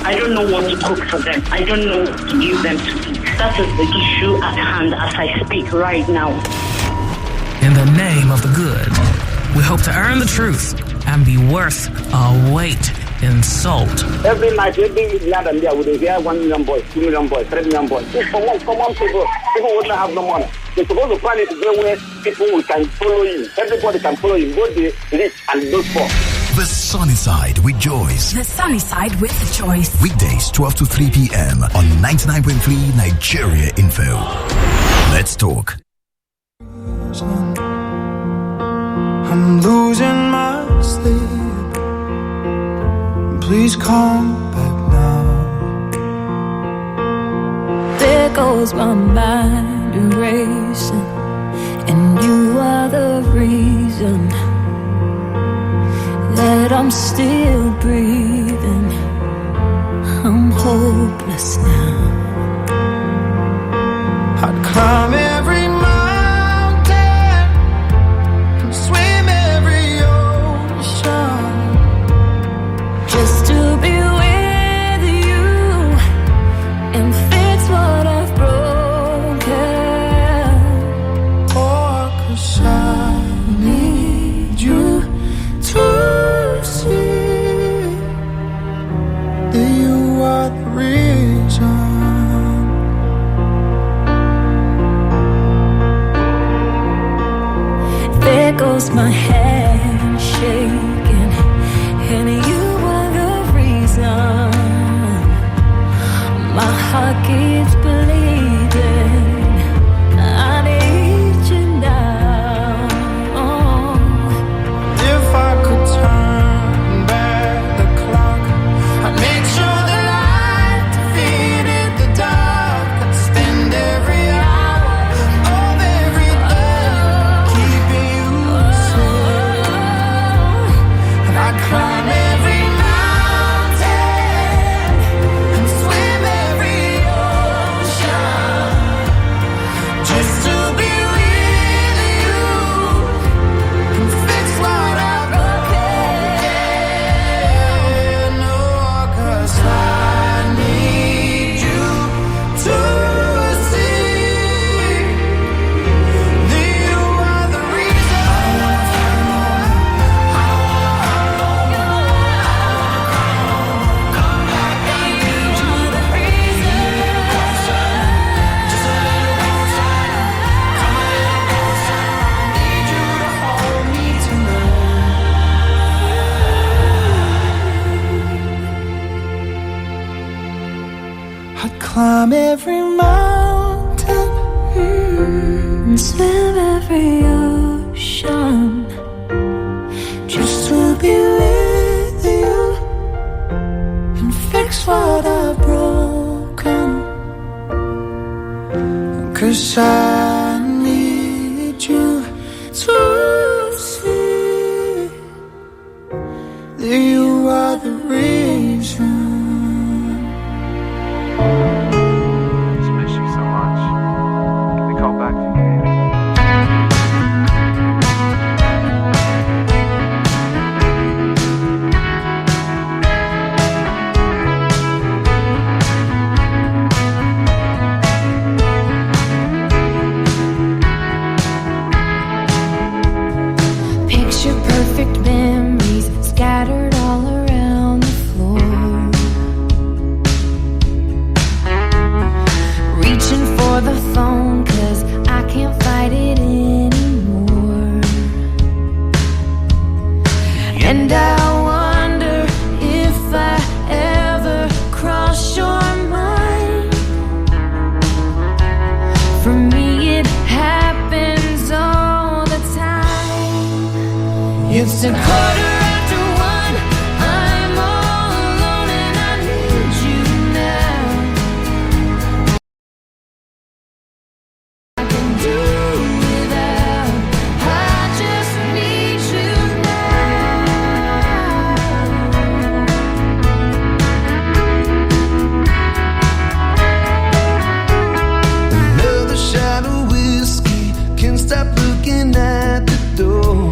I don't know what to cook for them. I don't know what to give them to eat. That is the issue at hand as I speak right now. In the name of the good, we hope to earn the truth and be worth our weight in salt. Every night, every land and there, we hear 1 million boys, 2 million boys, 3 million boys. It's for most common people wouldn't have no money. They're supposed to plan it where people can follow you. Everybody can follow you, both the rich and those poor. The Sunny Side with Joyce. The Sunny Side with Joyce. Weekdays 12 to 3 p.m. on 99.3 Nigeria Info. Let's talk. I'm losing my sleep. Please come back now. There goes my mind erasing, and you are the reason that I'm still breathing. I'm hopeless now. I'd climb every mountain and swim every ocean just to be with you and fix what I've broken. Oh, 'cause I need you to see that you are the reason. There goes my hand shaking, and you are the reason my heart keeps bleeding. I need you now. If I could turn back the clock, I'd make sure the light defeated the dark. I'd spend every hour of every day keeping you safe. And I'd climb every mountain and swim every ocean just to be with you and fix what I've broken. No, 'cause I need you to see that you are the reason. Come back, I need you the reason. Just a little closer. Come a little closer. I need you to hold me tonight. I'd climb every mountain And swim every ocean just to be with you and fix what I've broken. 'Cause I need you to see that you are the reason. Just miss you so much. Can we call back again? picture perfect memories scattered all around the floor. Reaching for the phone 'cause I can't fight it anymore. And I wonder if I ever cross your mind. For me it happens all the time. It's a quarter after one, I'm all alone and I need you now. I can do without, I just need you Another shot of whiskey, can't stop looking at the door.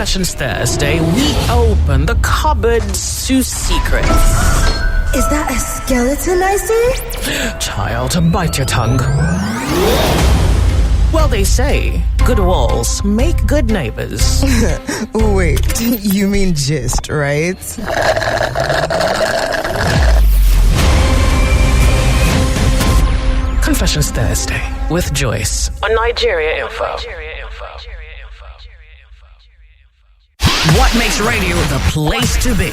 Confessions Thursday, we open the cupboards to secrets. Is that a skeleton I see? Child, bite your tongue. Well, they say good walls make good neighbors. Wait, you mean gist, right? Confessions Thursday with Joyce on Nigeria Info. What makes radio the place to be?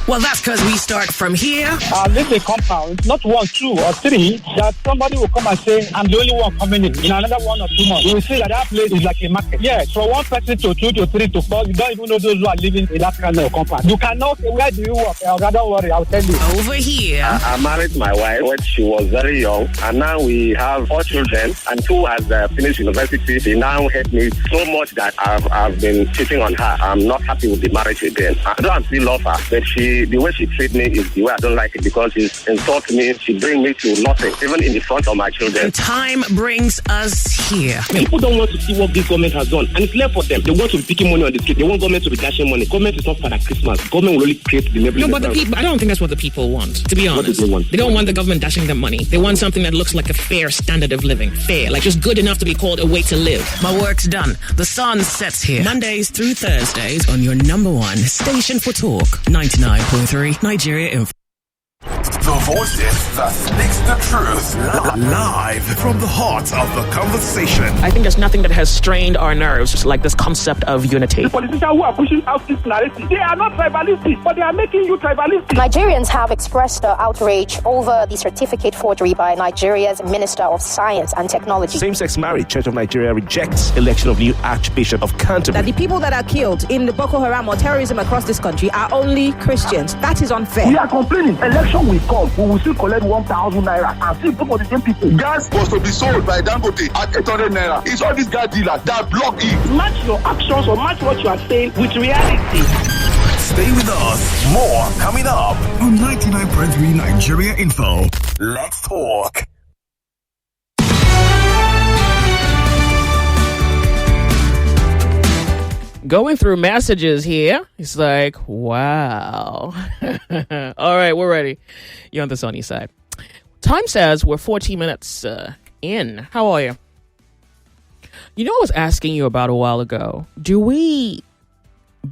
Well, that's because we start from here. This is a compound, not 1, 2, or 3, that somebody will come and say, I'm the only one coming in another 1 or 2 months. You will see that place is like a market. Yes, from 1 person to 2 to 3 to 4, you don't even know those who are living in that kind of compound. You cannot say, where do you work? Don't worry, I'll tell you. Over here. I married my wife when she was very young, and now we have 4 children, and 2 has finished university. She now hate me so much that I've been cheating on her. I'm not happy with the marriage again. I don't still love her, but the way she treats me is the way I don't like it, because she insults me. She brings me to nothing, even in the front of my children. And time brings us here. People don't want to see what this government has done, and it's left for them. They want to be picking money on the street. They want government to be dashing money. Government is not Father Christmas. Government will only create the neighborhood. No, but the people, I don't think that's what the people want, to be honest. What do they want? They don't want the government dashing them money. They want something that looks like a fair standard of living. Fair, like just good enough to be called a way to live. My work's done. The sun sets here. Mondays through Thursdays on your number 1 station for talk. 99.3 Nigeria Info. The voices that speaks the truth. Live from the heart of the conversation. I think there's nothing that has strained our nerves like this concept of unity. The politicians who are pushing out this narrative, they are not tribalistic, but they are making you tribalistic. Nigerians have expressed outrage over the certificate forgery by Nigeria's Minister of Science and Technology. Same-sex marriage, Church of Nigeria rejects election of new Archbishop of Canterbury. That the people that are killed in the Boko Haram or terrorism across this country are only Christians. That is unfair. We are complaining. Election will come. We will still collect 1,000 naira and still vote for the same people. Gas was to be sold by Dangote at 800 naira. It's all these gas dealers that block it. Match your actions or match what you are saying with reality. Stay with us. More coming up on 99.3 Nigeria Info. Let's talk. Going through messages here, it's like, wow. All right, we're ready. You're on the sunny side. Time says we're 40 minutes in. How are you? You know, I was asking you about a while ago. Do we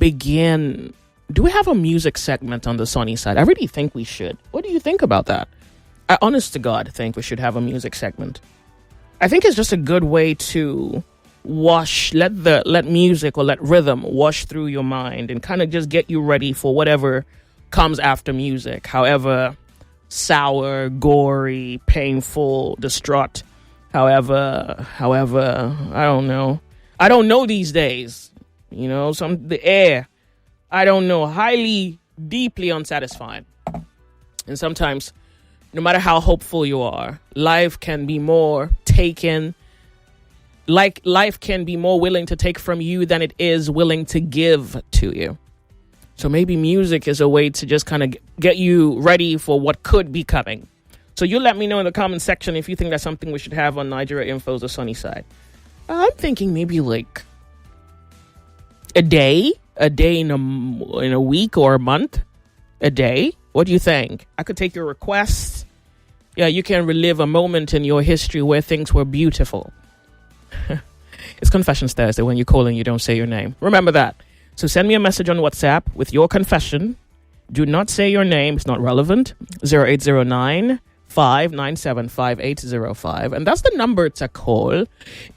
have a music segment on the sunny side? I really think we should. What do you think about that? I honest to God think we should have a music segment. I think it's just a good way to let music or let rhythm wash through your mind and kind of just get you ready for whatever comes after music, however sour, gory, painful, distraught, however I don't know these days, you know, the air, I don't know, highly, deeply unsatisfying. And sometimes, no matter how hopeful you are, life can be more willing to take from you than it is willing to give to you. So maybe music is a way to just kind of get you ready for what could be coming. So you let me know in the comment section if you think that's something we should have on Nigeria Info's The Sunny Side. I'm thinking maybe like a day in a week or a month, a day. What do you think? I could take your requests. Yeah, you can relive a moment in your history where things were beautiful. It's Confessions Thursday. When you call in, you don't say your name. Remember that. So send me a message on WhatsApp with your confession. Do not say your name. It's not relevant. 0809-597-5805. And that's the number to call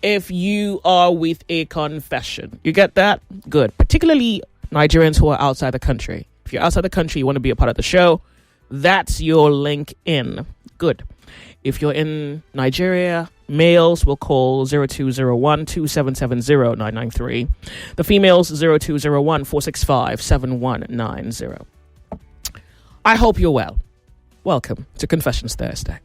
if you are with a confession. You get that? Good. Particularly Nigerians who are outside the country. If you're outside the country, you want to be a part of the show, that's your link in. Good. If you're in Nigeria, males will call 0201-2770-993. The females, 0201-465-7190. I hope you're well. Welcome to Confessions Thursday.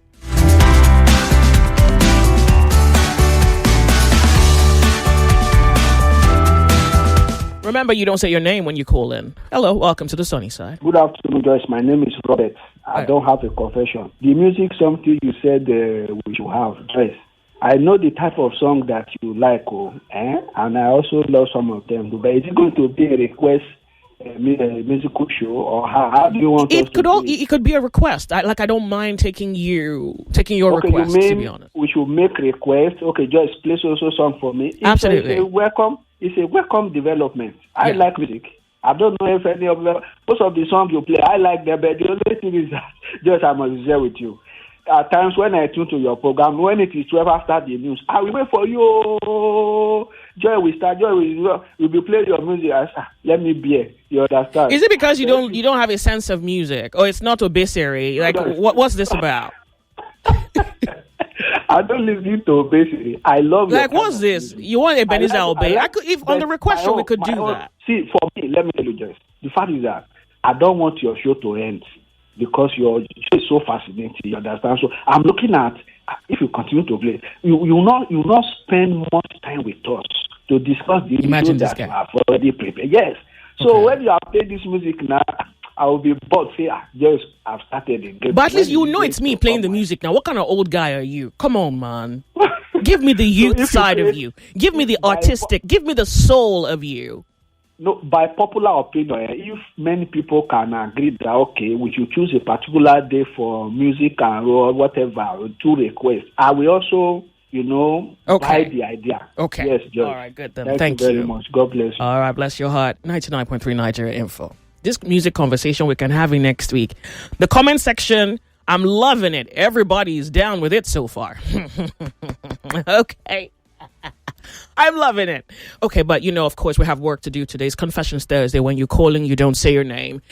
Remember, you don't say your name when you call in. Hello, welcome to the sunny side. Good afternoon, Joyce. My name is Robert. I don't have a confession. The music, something you said we should have, Joyce. I know the type of song that you like, and I also love some of them. But is it going to be a request, musical show, or how do you want it? It could be a request. I don't mind taking your request. To be honest, we should make requests. Okay, just play also song for me. Absolutely, it's a welcome development. I like music. I don't know if any of most of the songs you play, I like them, but the only thing is that just I must share with you. At times when I tune to your program, when it is 12 after the news, I will wait for you. Joy will start. Joy will be playing your music. Let me be here. You understand? Is it because you don't have a sense of music, or it's not obituary? Like what's this about? I don't listen to obituary. I love. Like what's this? You want Ebenezer Obey? If on the request show we could do that. See, for me, let me tell you this. The fact is that I don't want your show to end. Because you're just so fascinating, you understand? So I'm looking at, if you continue to play, you will not spend much time with us to discuss the issues that you have already prepared. Yes. So when you have played this music now, I will be bored. Say, yes, I've started again. But at least you know it's me playing the music now. What kind of old guy are you? Come on, man. Give me the youth side of you. Give me the artistic. Give me the soul of you. No, by popular opinion, if many people can agree that, okay, we should choose a particular day for music and whatever, to request, I will also, buy the idea. Okay. Yes, George. All right, good then. Thank you very much. God bless you. All right, bless your heart. 99.3 Nigeria Info. This music conversation we can have next week. The comment section, I'm loving it. Everybody's down with it so far. Okay. I'm loving it. Okay, but of course, we have work to do today. It's Confessions Thursday. When you're calling, you don't say your name.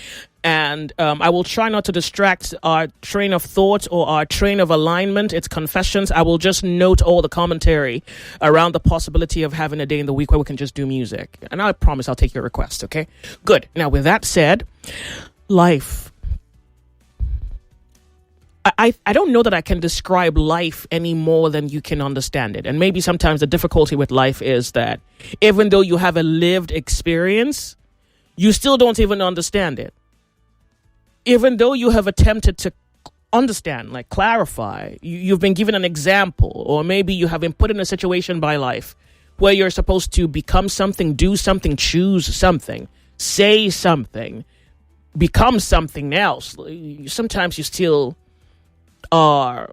And I will try not to distract our train of thought or our train of alignment. It's confessions. I will just note all the commentary around the possibility of having a day in the week where we can just do music. And I promise I'll take your request, okay? Good. Now, with that said, life. I don't know that I can describe life any more than you can understand it. And maybe sometimes the difficulty with life is that even though you have a lived experience, you still don't even understand it. Even though you have attempted to understand, like clarify, you've been given an example, or maybe you have been put in a situation by life where you're supposed to become something, do something, choose something, say something, become something else. Sometimes you still are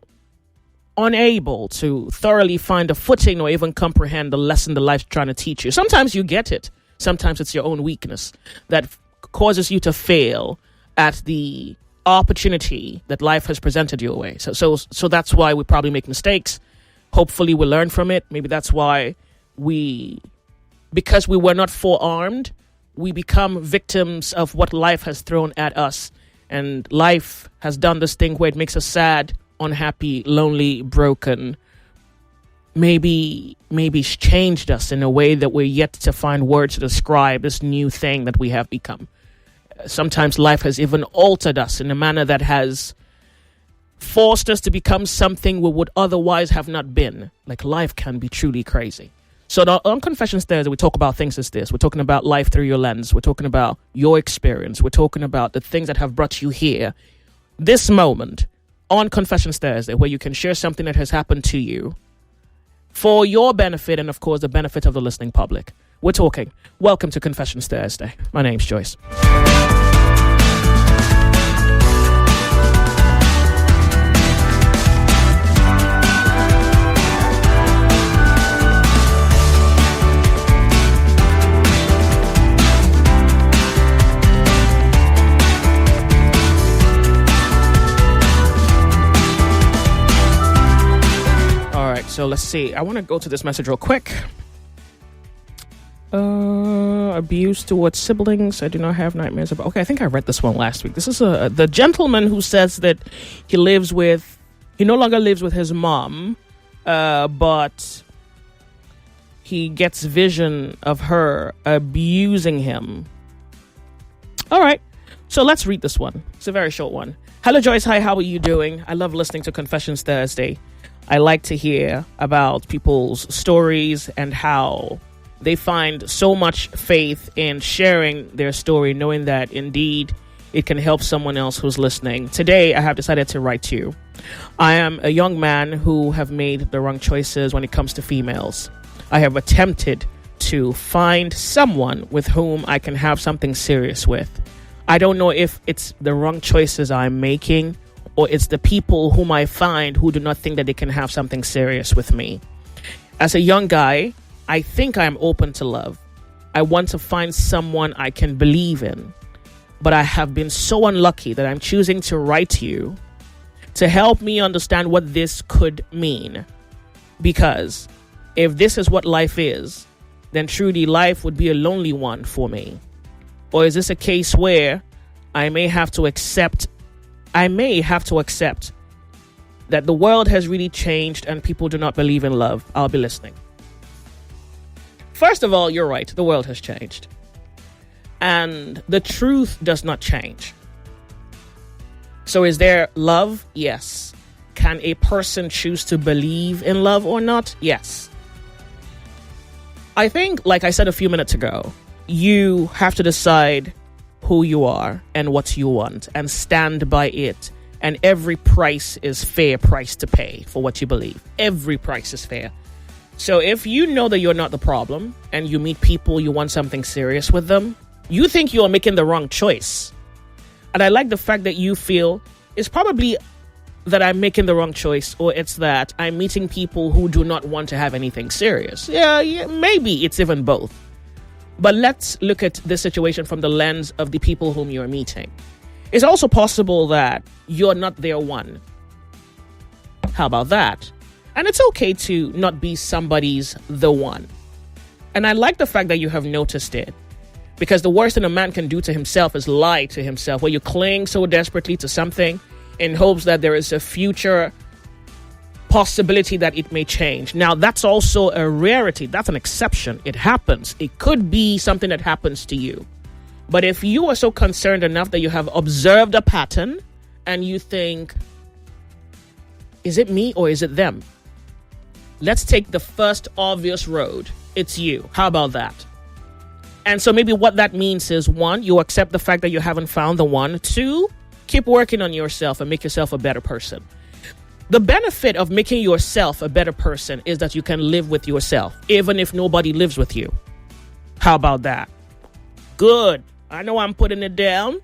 unable to thoroughly find a footing or even comprehend the lesson the life's trying to teach you. Sometimes you get it. Sometimes it's your own weakness that causes you to fail at the opportunity that life has presented you away. So that's why we probably make mistakes. Hopefully we learn from it. Maybe that's why because we were not forearmed, we become victims of what life has thrown at us. And life has done this thing where it makes us sad, unhappy, lonely, broken. Maybe it's changed us in a way that we're yet to find words to describe this new thing that we have become. Sometimes life has even altered us in a manner that has forced us to become something we would otherwise have not been. Like, life can be truly crazy. So on Confessions Thursday, we talk about things as this. We're talking about life through your lens. We're talking about your experience. We're talking about the things that have brought you here. This moment on Confessions Thursday, where you can share something that has happened to you for your benefit and, of course, the benefit of the listening public. We're talking. Welcome to Confessions Thursday. My name's Joyce. So let's see. I want to go to this message real quick. Abuse towards siblings. I do not have nightmares about. Okay, I think I read this one last week. This is the gentleman who says that he no longer lives with his mom, but he gets vision of her abusing him. All right. So let's read this one. It's a very short one. Hello, Joyce. Hi, how are you doing? I love listening to Confessions Thursday. I like to hear about people's stories and how they find so much faith in sharing their story, knowing that indeed it can help someone else who's listening. Today, I have decided to write to you. I am a young man who have made the wrong choices when it comes to females. I have attempted to find someone with whom I can have something serious with. I don't know if it's the wrong choices I'm making or it's the people whom I find who do not think that they can have something serious with me. As a young guy, I think I'm open to love. I want to find someone I can believe in. But I have been so unlucky that I'm choosing to write you to help me understand what this could mean. Because if this is what life is, then truly life would be a lonely one for me. Or is this a case where I may have to accept that the world has really changed and people do not believe in love? I'll be listening. First of all, you're right. The world has changed. And the truth does not change. So is there love? Yes. Can a person choose to believe in love or not? Yes. I think, like I said a few minutes ago, you have to decide who you are and what you want and stand by it. And every price is fair price to pay for what you believe. Every price is fair. So if you know that you're not the problem and you meet people, you want something serious with them, you think you're making the wrong choice. And I like the fact that you feel it's probably that I'm making the wrong choice, or it's that I'm meeting people who do not want to have anything serious. Yeah, maybe it's even both. But let's look at the situation from the lens of the people whom you're meeting. It's also possible that you're not their one. How about that? And it's okay to not be somebody's the one. And I like the fact that you have noticed it. Because the worst thing a man can do to himself is lie to himself, where you cling so desperately to something in hopes that there is a future possibility that it may change. Now, that's also a rarity. That's an exception. It happens. It could be something that happens to you. But if you are so concerned enough that you have observed a pattern and you think, is it me or is it them? Let's take the first obvious road. It's you. How about that? And so maybe what that means is, 1, you accept the fact that you haven't found the one. 2, keep working on yourself and make yourself a better person. The benefit of making yourself a better person is that you can live with yourself, even if nobody lives with you. How about that? Good. I know I'm putting it down.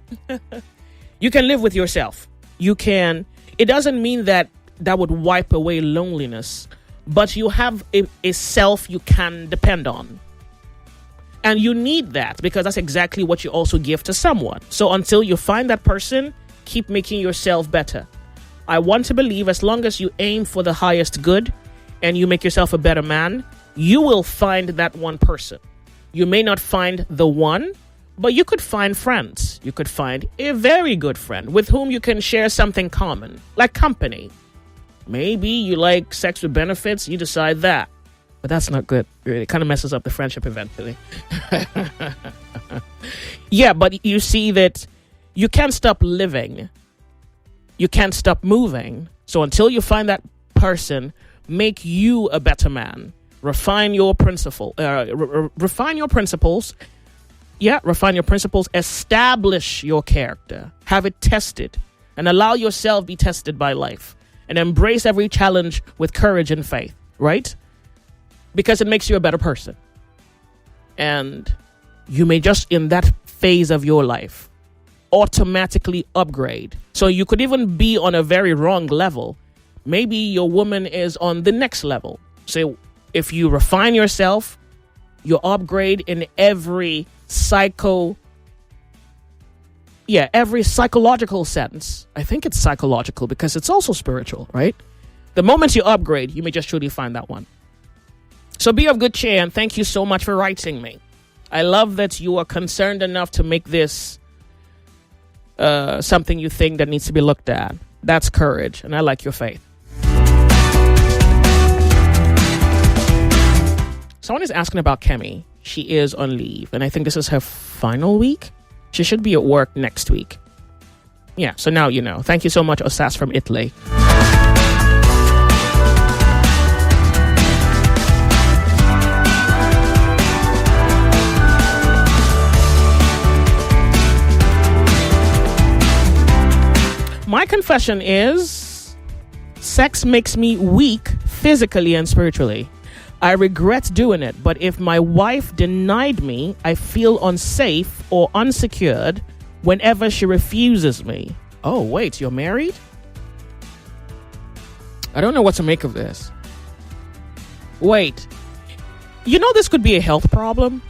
You can live with yourself. You can. It doesn't mean that would wipe away loneliness, but you have a self you can depend on. And you need that because that's exactly what you also give to someone. So until you find that person, keep making yourself better. I want to believe as long as you aim for the highest good and you make yourself a better man, you will find that one person. You may not find the one, but you could find friends. You could find a very good friend with whom you can share something common, like company. Maybe you like sex with benefits, you decide that. But that's not good. It kind of messes up the friendship eventually. Yeah, but you see that you can't stop living. You can't stop moving. So until you find that person, make you a better man. Refine your principles. Refine your principles. Yeah, refine your principles. Establish your character. Have it tested. And allow yourself be tested by life. And embrace every challenge with courage and faith. Right? Because it makes you a better person. And you may just, in that phase of your life, automatically upgrade. So you could even be on a very wrong level. Maybe your woman is on the next level. So if you refine yourself, you upgrade in every psychological sense. I think it's psychological because it's also spiritual, right? The moment you upgrade, you may just truly find that one. So be of good cheer, and thank you so much for writing me. I love that you are concerned enough to make this something you think that needs to be looked at. That's courage, and I like your faith. Someone is asking about Kemi. She is on leave, and I think this is her final week. She should be at work next week. Yeah, so now you know. Thank you so much, Osas from Italy. My confession is Sex makes me weak physically and spiritually. I regret doing it, but if my wife denied me, I feel unsafe or unsecured whenever she refuses me. Oh, wait, you're married? I don't know what to make of this. Wait, you know this could be a health problem?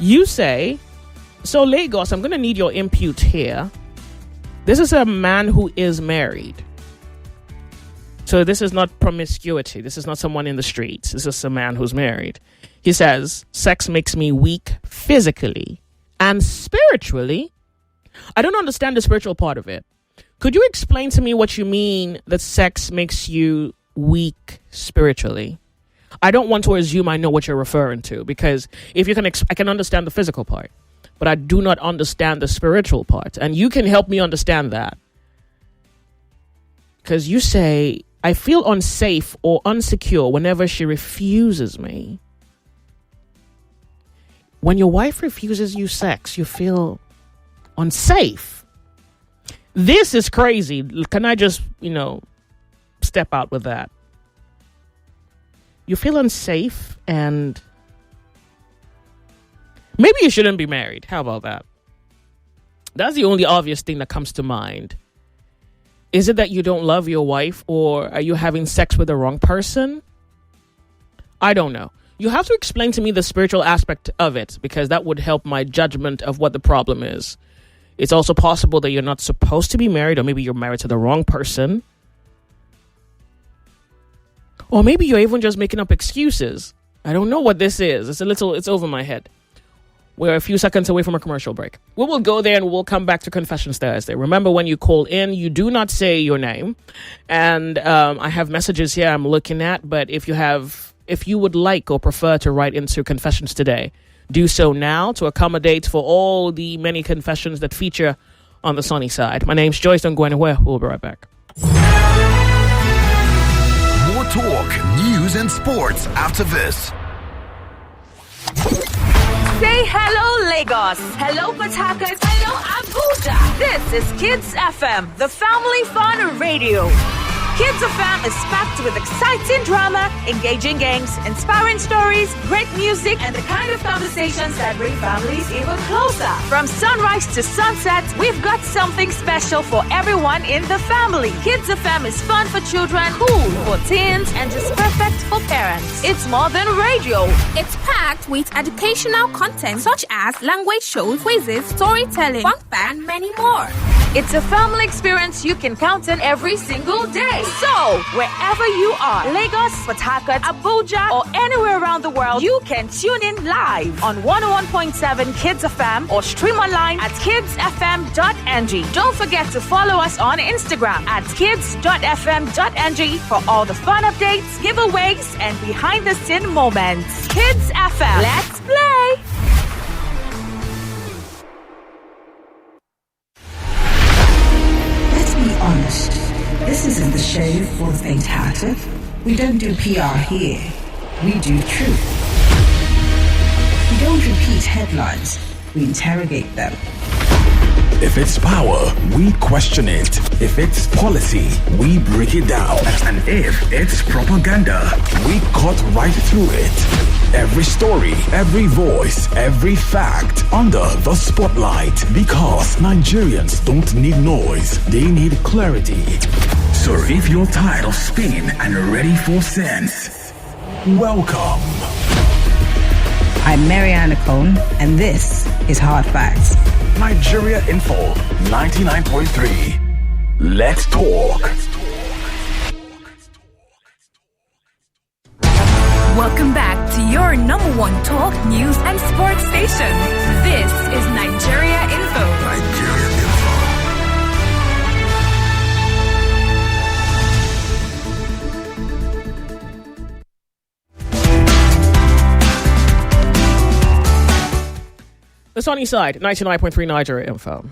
You say, so Lagos, I'm going to need your input here. This is a man who is married. So this is not promiscuity. This is not someone in the streets. This is a man who's married. He says, sex makes me weak physically and spiritually. I don't understand the spiritual part of it. Could you explain to me what you mean that sex makes you weak spiritually? I don't want to assume I know what you're referring to, because if you can, I can understand the physical part, but I do not understand the spiritual part. And you can help me understand that. Because you say, I feel unsafe or unsecure whenever she refuses me. When your wife refuses you sex, you feel unsafe. This is crazy. Can I just, step out with that? You feel unsafe and maybe you shouldn't be married. How about that? That's the only obvious thing that comes to mind. Is it that you don't love your wife, or are you having sex with the wrong person? I don't know. You have to explain to me the spiritual aspect of it, because that would help my judgment of what the problem is. It's also possible that you're not supposed to be married, or maybe you're married to the wrong person. Or maybe you're even just making up excuses. I don't know what this is. It's over my head. We're a few seconds away from a commercial break. We will go there and we'll come back to Confessions Thursday. Remember, when you call in, you do not say your name. And I have messages here I'm looking at, but if you would like or prefer to write into Confessions today, do so now to accommodate for all the many confessions that feature on the sunny side. My name's Joyce Onyemuwa. We'll be right back. More talk, news, and sports after this. Say hello, Lagos. Hello, Port Harcourt. Hello, Abuja. This is Kids FM, the family fun radio. Kids FM is packed with exciting drama, engaging games, inspiring stories, great music, and the kind of conversations that bring families even closer. From sunrise to sunset, we've got something special for everyone in the family. Kids FM is fun for children, cool for teens, and just perfect for parents. It's more than radio. It's packed with educational content such as language shows, quizzes, storytelling, fun facts, and many more. It's a family experience you can count on every single day. So, wherever you are, Lagos, Port Harcourt, Abuja, or anywhere around the world, you can tune in live on 101.7 Kids FM or stream online at kidsfm.ng. Don't forget to follow us on Instagram at kids.fm.ng for all the fun updates, giveaways, and behind-the-scene moments. Kids FM, let's play! Let's be honest. This isn't the show for the faint-hearted. We don't do PR here. We do truth. We don't repeat headlines. We interrogate them. If it's power, we question it. If it's policy, we break it down. And if it's propaganda, we cut right through it. Every story, every voice, every fact under the spotlight. Because Nigerians don't need noise, they need clarity. So if you're tired of spin and ready for sense, welcome. I'm Mariana Cone, and this is Hard Facts. Nigeria Info 99.3. Let's talk. Welcome back to your number one talk, news, and sports station. This is Nigeria Info. Nigeria Info. The sunny side, 99.3 Nigeria Info.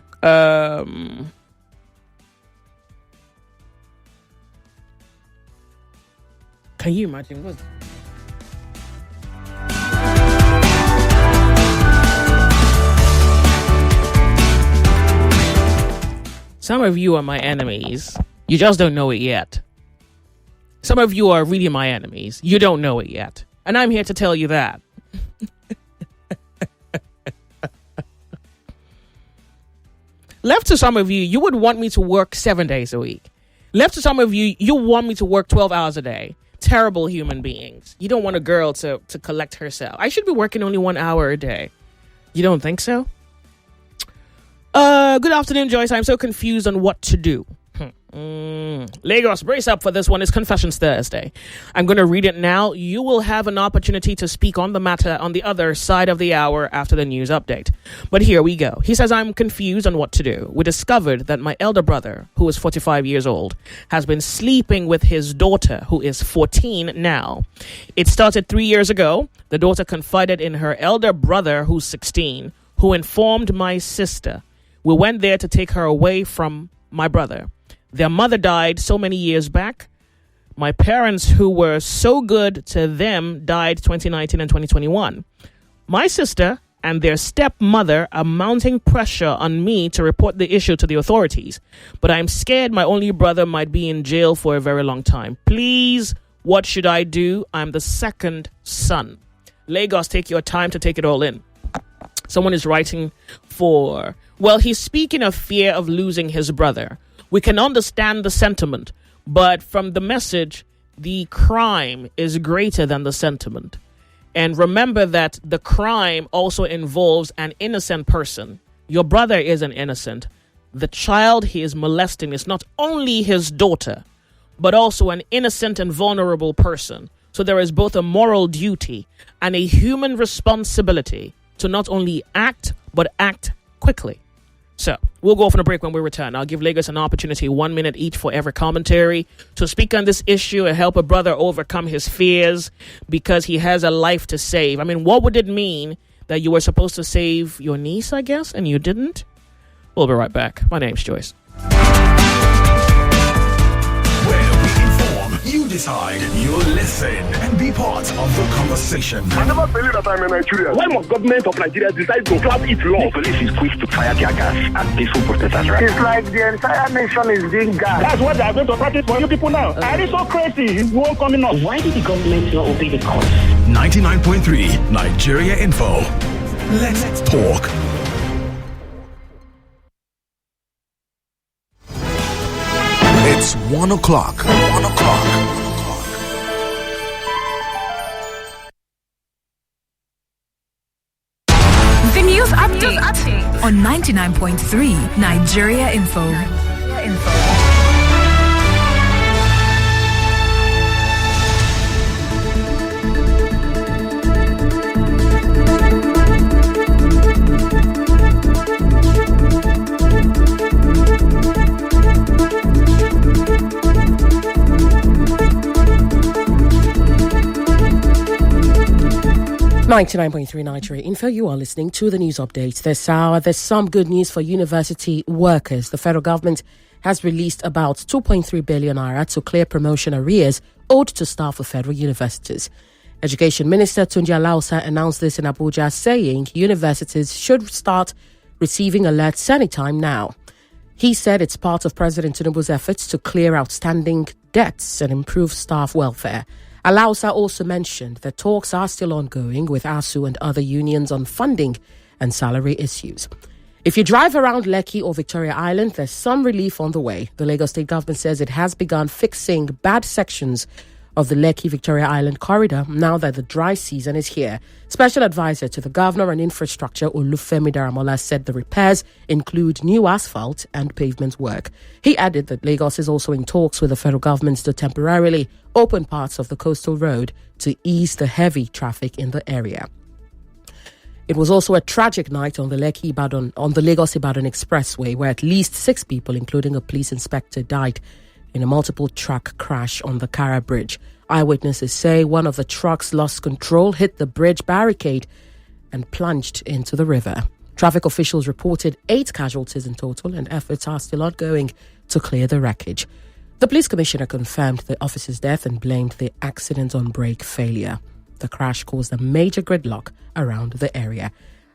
Can you imagine? What? Some of you are my enemies. You just don't know it yet. Some of you are really my enemies. You don't know it yet. And I'm here to tell you that. Left to some of you, you would want me to work 7 days a week. Left to some of you, you want me to work 12 hours a day. Terrible human beings. You don't want a girl to collect herself. I should be working only 1 hour a day. You don't think so? Good afternoon, Joyce. I'm so confused on what to do. Lagos, brace up for this one. It's Confessions Thursday. I'm going to read it now. You will have an opportunity to speak on the matter on the other side of the hour after the news update. But here we go. He says, I'm confused on what to do. We discovered that my elder brother, who is 45 years old, has been sleeping with his daughter, who is 14 now. It started 3 years ago. The daughter confided in her elder brother, who's 16, who informed my sister. We went there to take her away from my brother. Their mother died so many years back. My parents, who were so good to them, died 2019 and 2021. My sister and their stepmother are mounting pressure on me to report the issue to the authorities. But I'm scared my only brother might be in jail for a very long time. Please, what should I do? I'm the second son. Lagos, take your time to take it all in. Someone is writing for... Well, he's speaking of fear of losing his brother. We can understand the sentiment, but from the message, the crime is greater than the sentiment. And remember that the crime also involves an innocent person. Your brother is an innocent. The child he is molesting is not only his daughter, but also an innocent and vulnerable person. So there is both a moral duty and a human responsibility to not only act, but act quickly. So, we'll go off on a break when we return. I'll give Lagos an opportunity, 1 minute each for every commentary, to speak on this issue and help a brother overcome his fears because he has a life to save. I mean, what would it mean that you were supposed to save your niece, I guess, and you didn't? We'll be right back. My name's Joyce. You decide, you listen, and be part of the conversation. I never believe that I'm in Nigeria. Why must government of Nigeria decide to clap its law? The police is quick to fire their gas at peaceful protesters, right? It's like the entire nation is being gassed. That's what they are going to practice for you people now. Are you so crazy? It won't come enough. Why did the government not obey the courts? 99.3 Nigeria Info. Let's talk. It's 1 o'clock. 1 o'clock. The news update on 99.3 Nigeria Info. 99.3 Nigeria Info, you are listening to the news update. This hour, there's some good news for university workers. The federal government has released about 2.3 billion naira to clear promotion arrears owed to staff of federal universities. Education Minister Tunji Alausa announced this in Abuja, saying universities should start receiving alerts anytime now. He said it's part of President Tinubu's efforts to clear outstanding debts and improve staff welfare. Alausa also mentioned that talks are still ongoing with ASU and other unions on funding and salary issues. If you drive around Lekki or Victoria Island, there's some relief on the way. The Lagos State government says it has begun fixing bad sections of the Lekki-Victoria Island corridor now that the dry season is here. Special advisor to the governor on infrastructure, Olufemi Daramola, said the repairs include new asphalt and pavement work. He added that Lagos is also in talks with the federal government to temporarily open parts of the coastal road to ease the heavy traffic in the area. It was also a tragic night on the Lagos-Ibadan Expressway, where at least 6 people, including a police inspector, died in a multiple truck crash on the Kara Bridge. Eyewitnesses say one of the trucks lost control, hit the bridge barricade, and plunged into the river. Traffic officials reported 8 casualties in total, and efforts are still ongoing to clear the wreckage. The police commissioner confirmed the officer's death and blamed the accident on brake failure. The crash caused a major gridlock around the area.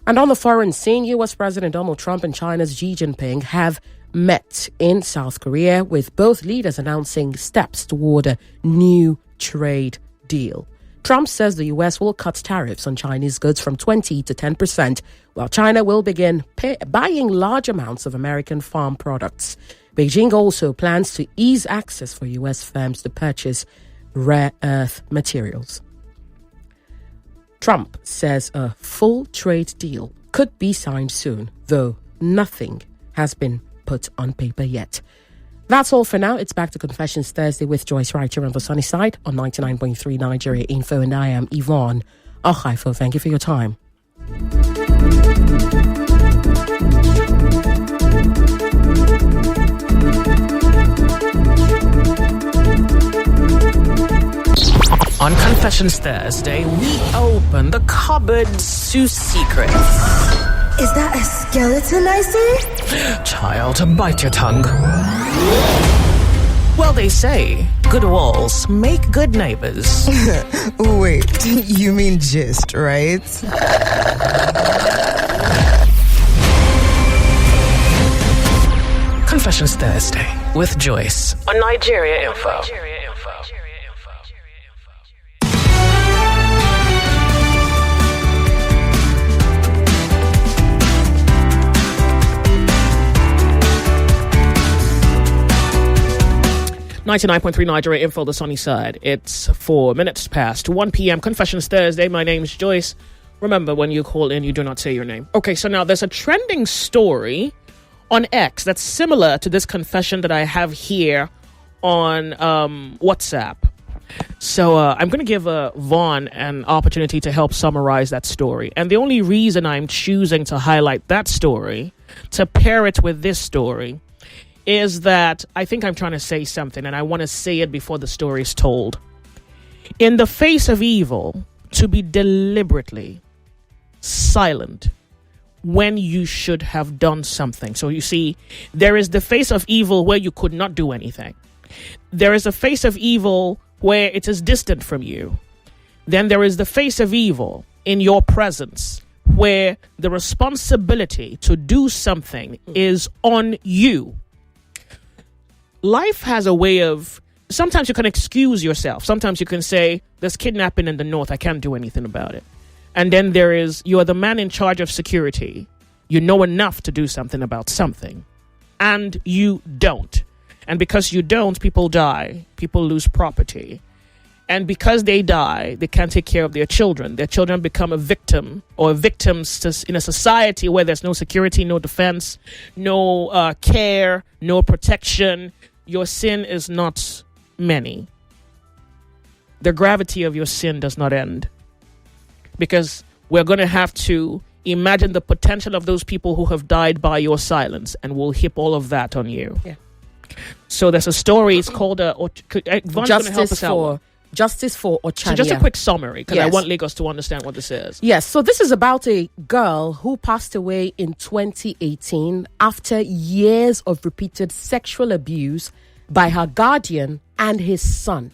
And on the foreign scene, U.S. President Donald Trump and China's Xi Jinping have met in South Korea, with both leaders announcing steps toward a new trade deal. Trump says the U.S. will cut tariffs on Chinese goods from 20 to 10%, while China will begin buying large amounts of American farm products. Beijing also plans to ease access for U.S. firms to purchase rare earth materials. Trump says a full trade deal could be signed soon, though nothing has been put on paper yet. That's all for now. It's back to Confessions Thursday with Joyce right here on the sunny side on 99.3 Nigeria Info, and I am Yvonne Ohaifo. Thank you for your time. On Confessions Thursday, we open the cupboards to secrets. Is that a skeleton I see? Child, bite your tongue. Well, they say good walls make good neighbors. Wait, you mean gist, right? Confessions Thursday with Joyce on Nigeria Info. 99.3 Nigeria Info, the sunny side. It's 4 minutes past 1 p.m. Confessions Thursday. My name's Joyce. Remember, when you call in, you do not say your name. Okay, so now there's a trending story on X that's similar to this confession that I have here on WhatsApp. So I'm going to give Vaughn an opportunity to help summarize that story. And the only reason I'm choosing to highlight that story, to pair it with this story, is that I think I'm trying to say something, and I want to say it before the story is told. In the face of evil, to be deliberately silent when you should have done something. So you see, there is the face of evil where you could not do anything. There is a face of evil where it is distant from you. Then there is the face of evil in your presence, where the responsibility to do something is on you. Life has a way of, sometimes you can excuse yourself. Sometimes you can say, there's kidnapping in the north, I can't do anything about it. And then there is, you are the man in charge of security. You know enough to do something about something. And you don't. And because you don't, people die. People lose property. And because they die, they can't take care of their children. Their children become a victim or victims in a society where there's no security, no defense, no care, no protection. Your sin is not many. The gravity of your sin does not end. Because we're going to have to imagine the potential of those people who have died by your silence, and we'll heap all of that on you. Yeah. So there's a story, it's called Justice for Ochania. So just a quick summary, because I want Lagos to understand what this is. Yes, so this is about a girl who passed away in 2018 after years of repeated sexual abuse by her guardian and his son.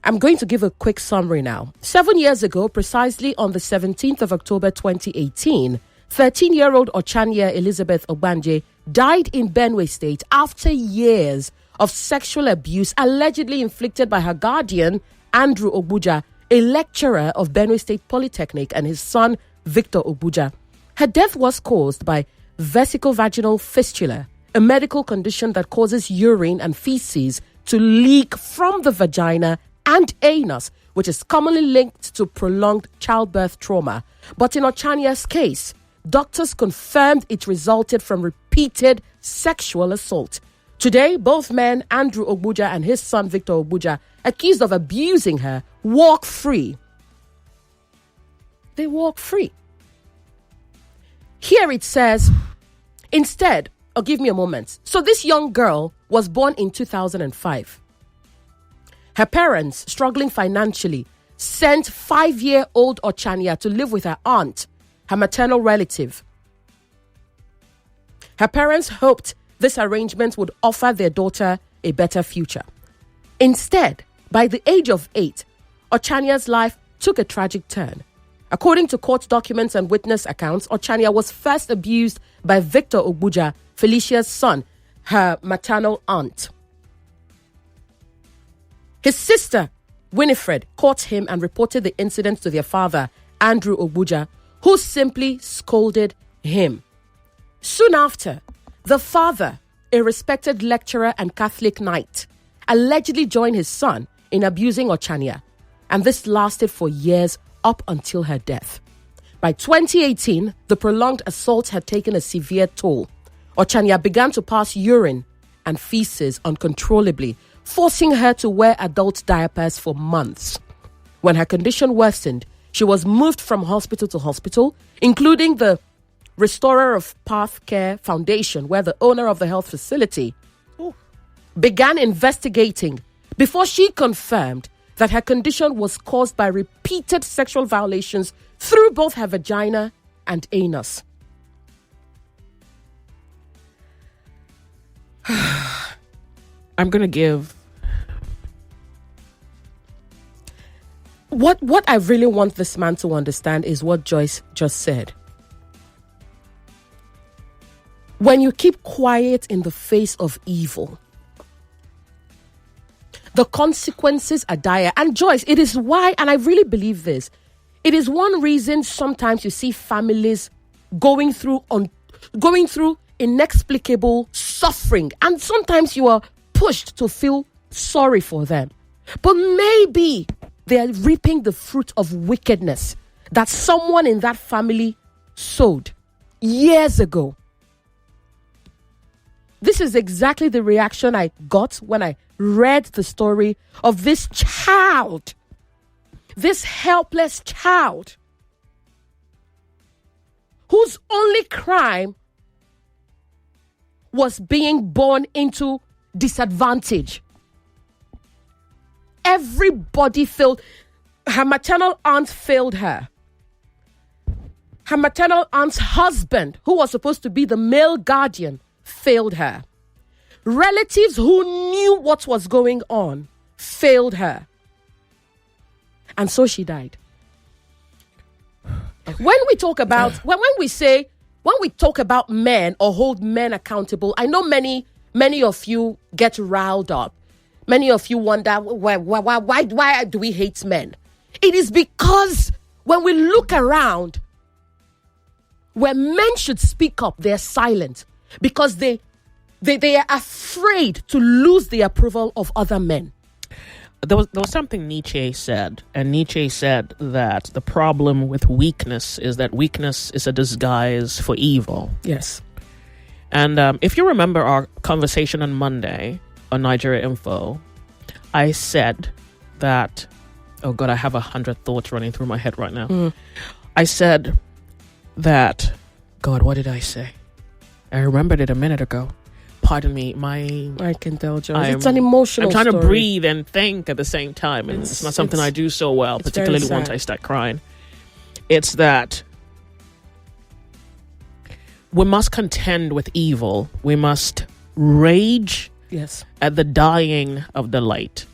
I'm going to give a quick summary now. 7 years ago, precisely on the 17th of October 2018, 13-year-old Ochania Elizabeth Ogbanje died in Benue State after years of sexual abuse allegedly inflicted by her guardian, Andrew Ogbuja, a lecturer of Benue State Polytechnic, and his son, Victor Ogbuja. Her death was caused by vesicovaginal fistula, a medical condition that causes urine and feces to leak from the vagina and anus, which is commonly linked to prolonged childbirth trauma. But in Ochania's case, doctors confirmed it resulted from repeated sexual assault. Today, both men, Andrew Ogbuja and his son, Victor Ogbuja, accused of abusing her, walk free. They walk free. Here it says, instead, give me a moment. So this young girl was born in 2005. Her parents, struggling financially, sent 5-year-old Ochania to live with her aunt, her maternal relative. Her parents hoped this arrangement would offer their daughter a better future. Instead, by the age of 8, Ochania's life took a tragic turn. According to court documents and witness accounts, Ochania was first abused by Victor Ogbuja, Felicia's son, her maternal aunt. His sister, Winifred, caught him and reported the incident to their father, Andrew Ogbuja, who simply scolded him. Soon after, the father, a respected lecturer and Catholic knight, allegedly joined his son in abusing Ochania, and this lasted for years up until her death. By 2018, the prolonged assault had taken a severe toll. Ochania began to pass urine and feces uncontrollably, forcing her to wear adult diapers for months. When her condition worsened, she was moved from hospital to hospital, including the Restorer of Path Care Foundation, where the owner of the health facility began investigating before she confirmed that her condition was caused by repeated sexual violations through both her vagina and anus. I'm going to give... What I really want this man to understand is what Joyce just said. When you keep quiet in the face of evil, the consequences are dire. And Joyce, it is why, and I really believe this, it is one reason sometimes you see families going through inexplicable suffering, and sometimes you are pushed to feel sorry for them. But maybe they are reaping the fruit of wickedness that someone in that family sowed years ago. This is exactly the reaction I got when I read the story of this child, this helpless child, whose only crime was being born into disadvantage. Everybody failed. Her maternal aunt failed her. Her maternal aunt's husband, who was supposed to be the male guardian, failed her. Relatives who knew what was going on failed her. And so she died. Okay. When we talk about, when we talk about men or hold men accountable, I know many of you get riled up. Many of you wonder, why do we hate men? It is because when we look around, where men should speak up, they're silent because they are afraid to lose the approval of other men. There was something Nietzsche said, and Nietzsche said that the problem with weakness is that weakness is a disguise for evil. Yes. And if you remember our conversation on Monday on Nigeria Info, I said that, oh God, I have 100 thoughts running through my head right now. I said that, God, what did I say? I remembered it a minute ago. Pardon me, I can tell, Joyce. It's an emotional I'm trying story. to breathe and think at the same time, and it's not something I do so well, particularly once I start crying. It's that we must contend with evil. We must rage at the dying of the light.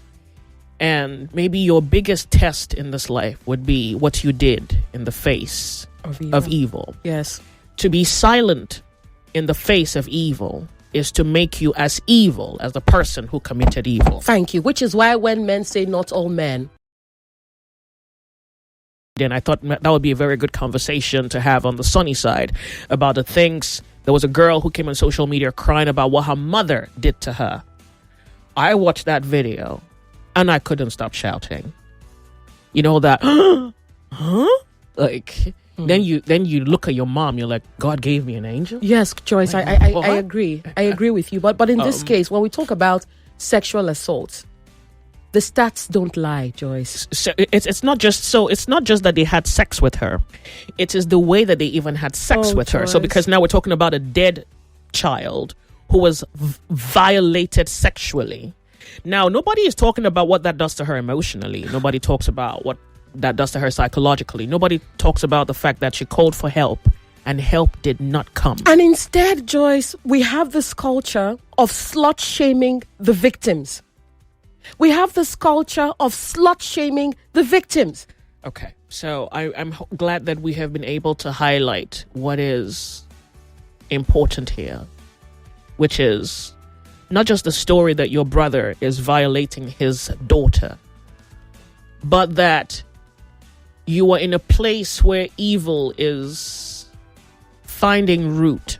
And maybe your biggest test in this life would be what you did in the face of evil. Yes. To be silent in the face of evil is to make you as evil as the person who committed evil. Thank you. Which is why when men say not all men, then I thought that would be a very good conversation to have on the sunny side about the things. There was a girl who came on social media crying about what her mother did to her. I watched that video and I couldn't stop shouting. You know that, huh? Like, then you look at your mom, you're like, God gave me an angel? Yes, Joyce, I agree. I agree with you. But in this case, when we talk about sexual assault, the stats don't lie, Joyce. So it's not just that they had sex with her. It is the way that they even had sex with her. So because now we're talking about a dead child who was violated sexually. Now, nobody is talking about what that does to her emotionally. Nobody talks about what that does to her psychologically. Nobody talks about the fact that she called for help and help did not come. And instead, Joyce, we have this culture of slut-shaming the victims. We have this culture of slut-shaming the victims. Okay. So I'm glad that we have been able to highlight what is important here, which is not just the story that your brother is violating his daughter, but that you are in a place where evil is finding root.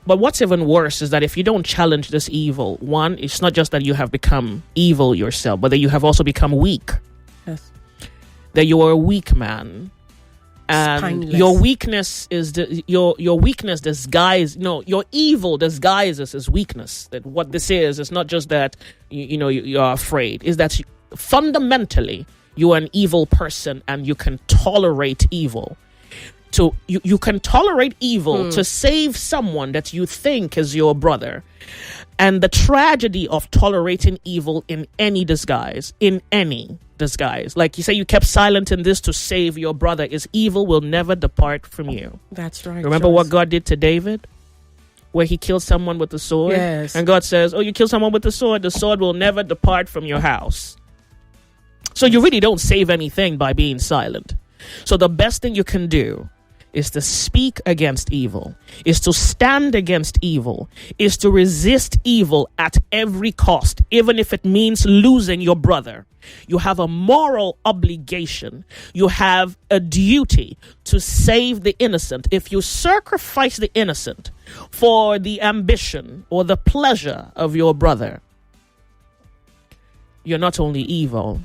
But what's even worse is that if you don't challenge this evil, one, it's not just that you have become evil yourself, but that you have also become weak. Yes. That you are a weak man. And Spineless. your weakness is your weakness your evil disguises as weakness. That what this is not just that you are afraid, is that fundamentally you are an evil person and you can tolerate evil. So you can tolerate evil to save someone that you think is your brother. And the tragedy of tolerating evil in any disguise, like you say, you kept silent in this to save your brother, is evil will never depart from you. That's right. Remember what God did to David? Where he killed someone with the sword? Yes. And God says, oh, you killed someone with the sword will never depart from your house. So you really don't save anything by being silent. So the best thing you can do is to speak against evil, is to stand against evil, is to resist evil at every cost, even if it means losing your brother. You have a moral obligation. You have a duty to save the innocent. If you sacrifice the innocent for the ambition or the pleasure of your brother, you're not only evil,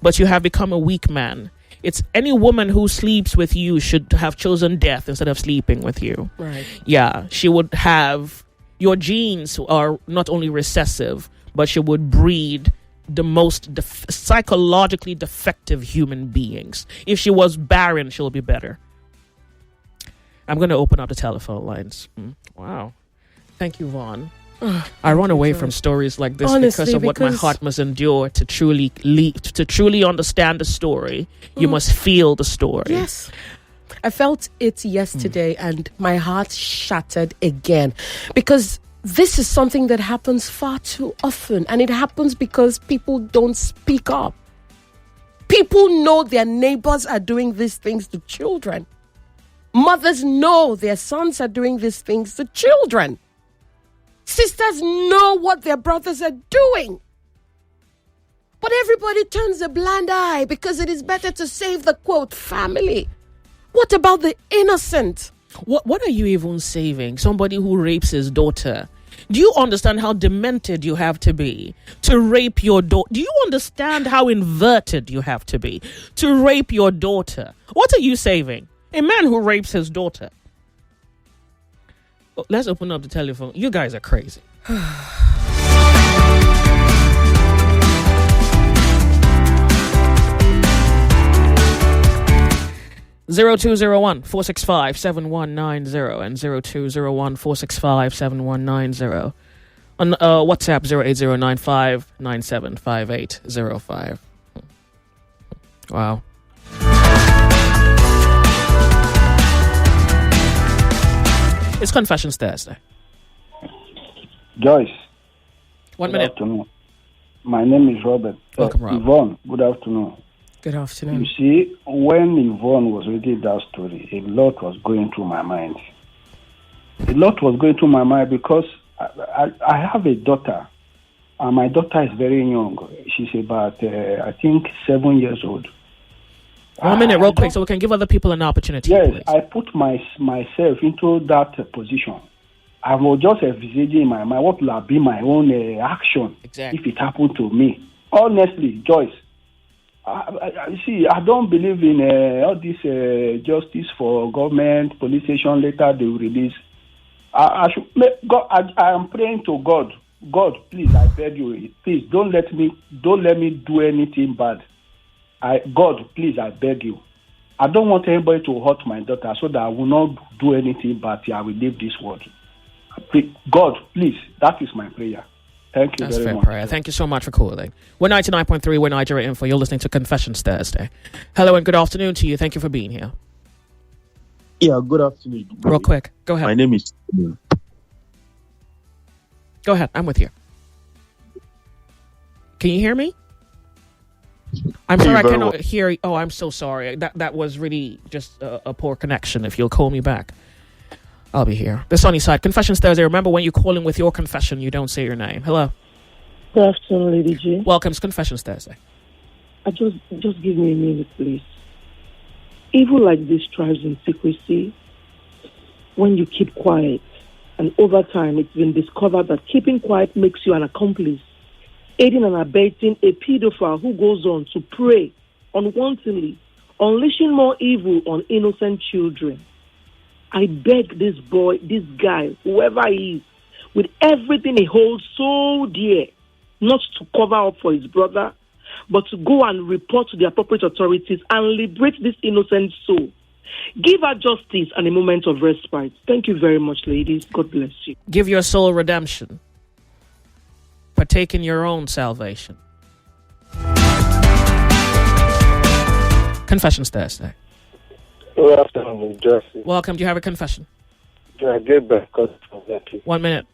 but you have become a weak man. It's any woman who sleeps with you should have chosen death instead of sleeping with you. Right. Yeah, she would have, your genes are not only recessive, but she would breed the most psychologically defective human beings. If she was barren, she'll be better. I'm going to open up the telephone lines. Wow. Thank you, Vaughn. I run away from stories like this because of what my heart must endure to truly understand the story. You must feel the story. Yes. I felt it yesterday and my heart shattered again because this is something that happens far too often, and it happens because people don't speak up. People know their neighbors are doing these things to children. Mothers know their sons are doing these things to children. Sisters know what their brothers are doing. But everybody turns a blind eye because it is better to save the, quote, family. What about the innocent? What are you even saving? Somebody who rapes his daughter. Do you understand how demented you have to be to rape your daughter? Do you understand how inverted you have to be to rape your daughter? What are you saving? A man who rapes his daughter. Let's open up the telephone. You guys are crazy. 0201-465-7190 and 0201-465-7190. On WhatsApp 08095975805. Wow. It's Confessions Thursday. Joyce. 1 minute. Good afternoon. My name is Robert. Welcome, Rob. Yvonne, good afternoon. Good afternoon. You see, when Yvonne was reading that story, a lot was going through my mind. A lot was going through my mind because I have a daughter, and my daughter is very young. She's about, I think, 7 years old. 1 minute, real quick, so we can give other people an opportunity. Yes, please. I put myself into that position. I was just envisaging in my mind what will be my own action if it happened to me. Honestly, Joyce, I don't believe in all this justice for government, police station, later they will release. I am praying to God. God, please, I beg you, please don't let me do anything bad. God, please, I beg you. I don't want anybody to hurt my daughter so that I will not do anything bad. I will leave this world. God, please, that is my prayer. Thank you very much. Prayer. Thank you so much for calling. We're 99.3, we're Nigeria Info. You're listening to Confessions Thursday. Hello and good afternoon to you. Thank you for being here. Yeah, good afternoon. Real quick, go ahead. My name is... Go ahead, I'm with you. Can you hear me? I'm sorry, I very cannot well. hear you. Oh, I'm so sorry. That was really just a poor connection. If you'll call me back, I'll be here. The sunny side. Confessions Thursday. Remember, when you call in with your confession, you don't say your name. Hello. Good afternoon, Lady G. Welcome to Confessions Thursday. Just give me a minute, please. Evil like this thrives in secrecy. When you keep quiet, and over time, it's been discovered that keeping quiet makes you an accomplice, aiding and abetting a pedophile who goes on to prey unwantonly, unleashing more evil on innocent children. I beg this boy, this guy, whoever he is, with everything he holds so dear, not to cover up for his brother, but to go and report to the appropriate authorities and liberate this innocent soul. Give her justice and a moment of respite. Thank you very much, ladies. God bless you. Give your soul redemption. Partake in your own salvation. Confessions Thursday. Good afternoon, Jesse. Welcome. Do you have a confession? I get back because of that. 1 minute.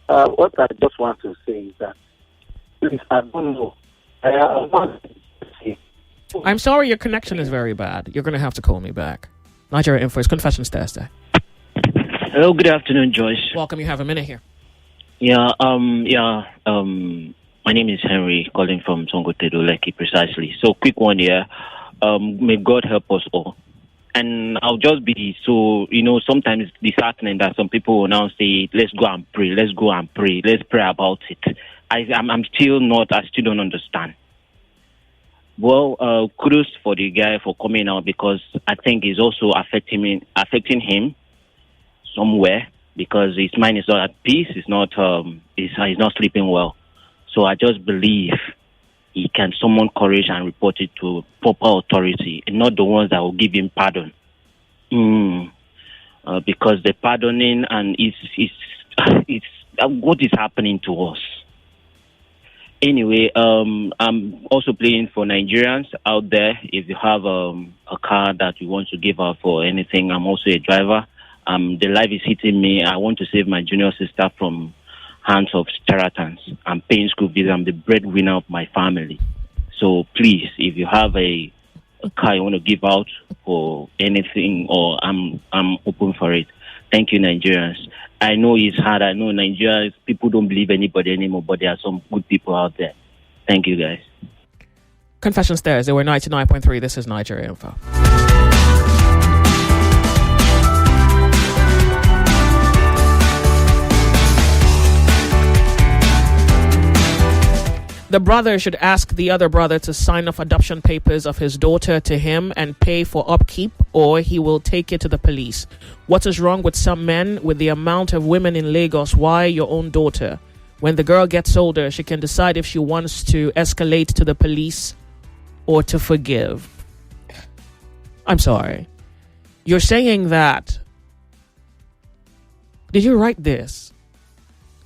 What I just want to say is that, please, I don't know. I want to see. I'm sorry, your connection is very bad. You're going to have to call me back. Nigeria Info is Confessions Thursday. Hello, good afternoon, Joyce. Welcome. You have a minute here. My name is Henry, calling from Songotedo, Lekki, precisely. So, quick one here. May God help us all. And I'll just be sometimes disheartening that some people will now say, let's go and pray, let's pray about it. I still don't understand. Well, kudos for the guy for coming out, because I think it's also affecting him somewhere, because his mind is not at peace, he's not sleeping well. So I just believe he can summon courage and report it to proper authority, and not the ones that will give him pardon. Because the pardoning and it's what is happening to us. Anyway, I'm also playing for Nigerians out there. If you have a car that you want to give out for anything, I'm also a driver. The life is hitting me. I want to save my junior sister from hands of charlatans. I'm paying school fees. I'm the breadwinner of my family. So please, if you have a car you want to give out for anything, or I'm open for it. Thank you, Nigerians. I know it's hard. I know Nigeria, people don't believe anybody anymore, but there are some good people out there. Thank you, guys. Confessions Thursday. We're 99.3. This is Nigeria Info. The brother should ask the other brother to sign off adoption papers of his daughter to him and pay for upkeep, or he will take it to the police. What is wrong with some men with the amount of women in Lagos? Why your own daughter? When the girl gets older, she can decide if she wants to escalate to the police or to forgive. I'm sorry. You're saying that. Did you write this?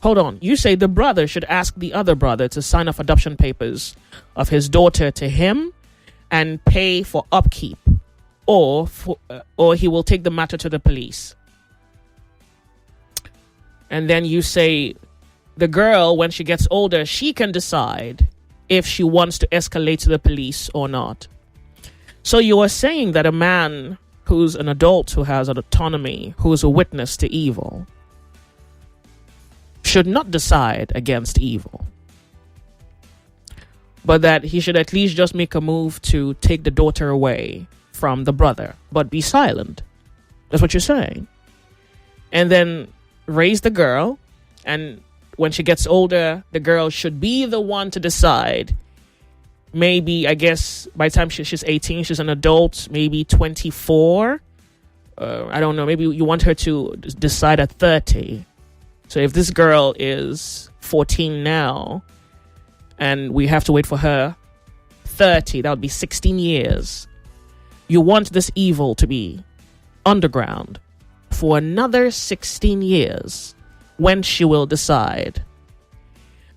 Hold on. You say the brother should ask the other brother to sign off adoption papers of his daughter to him and pay for upkeep, or he will take the matter to the police. And then you say the girl, when she gets older, she can decide if she wants to escalate to the police or not. So you are saying that a man who's an adult, who has an autonomy, who is a witness to evil, should not decide against evil, but that he should at least just make a move to take the daughter away from the brother, but be silent. That's what you're saying. And then raise the girl, and when she gets older, the girl should be the one to decide. Maybe, I guess, by the time she's 18, she's an adult, maybe 24. I don't know, maybe you want her to decide at 30. So if this girl is 14 now, and we have to wait for her 30, that would be 16 years. You want this evil to be underground for another 16 years when she will decide.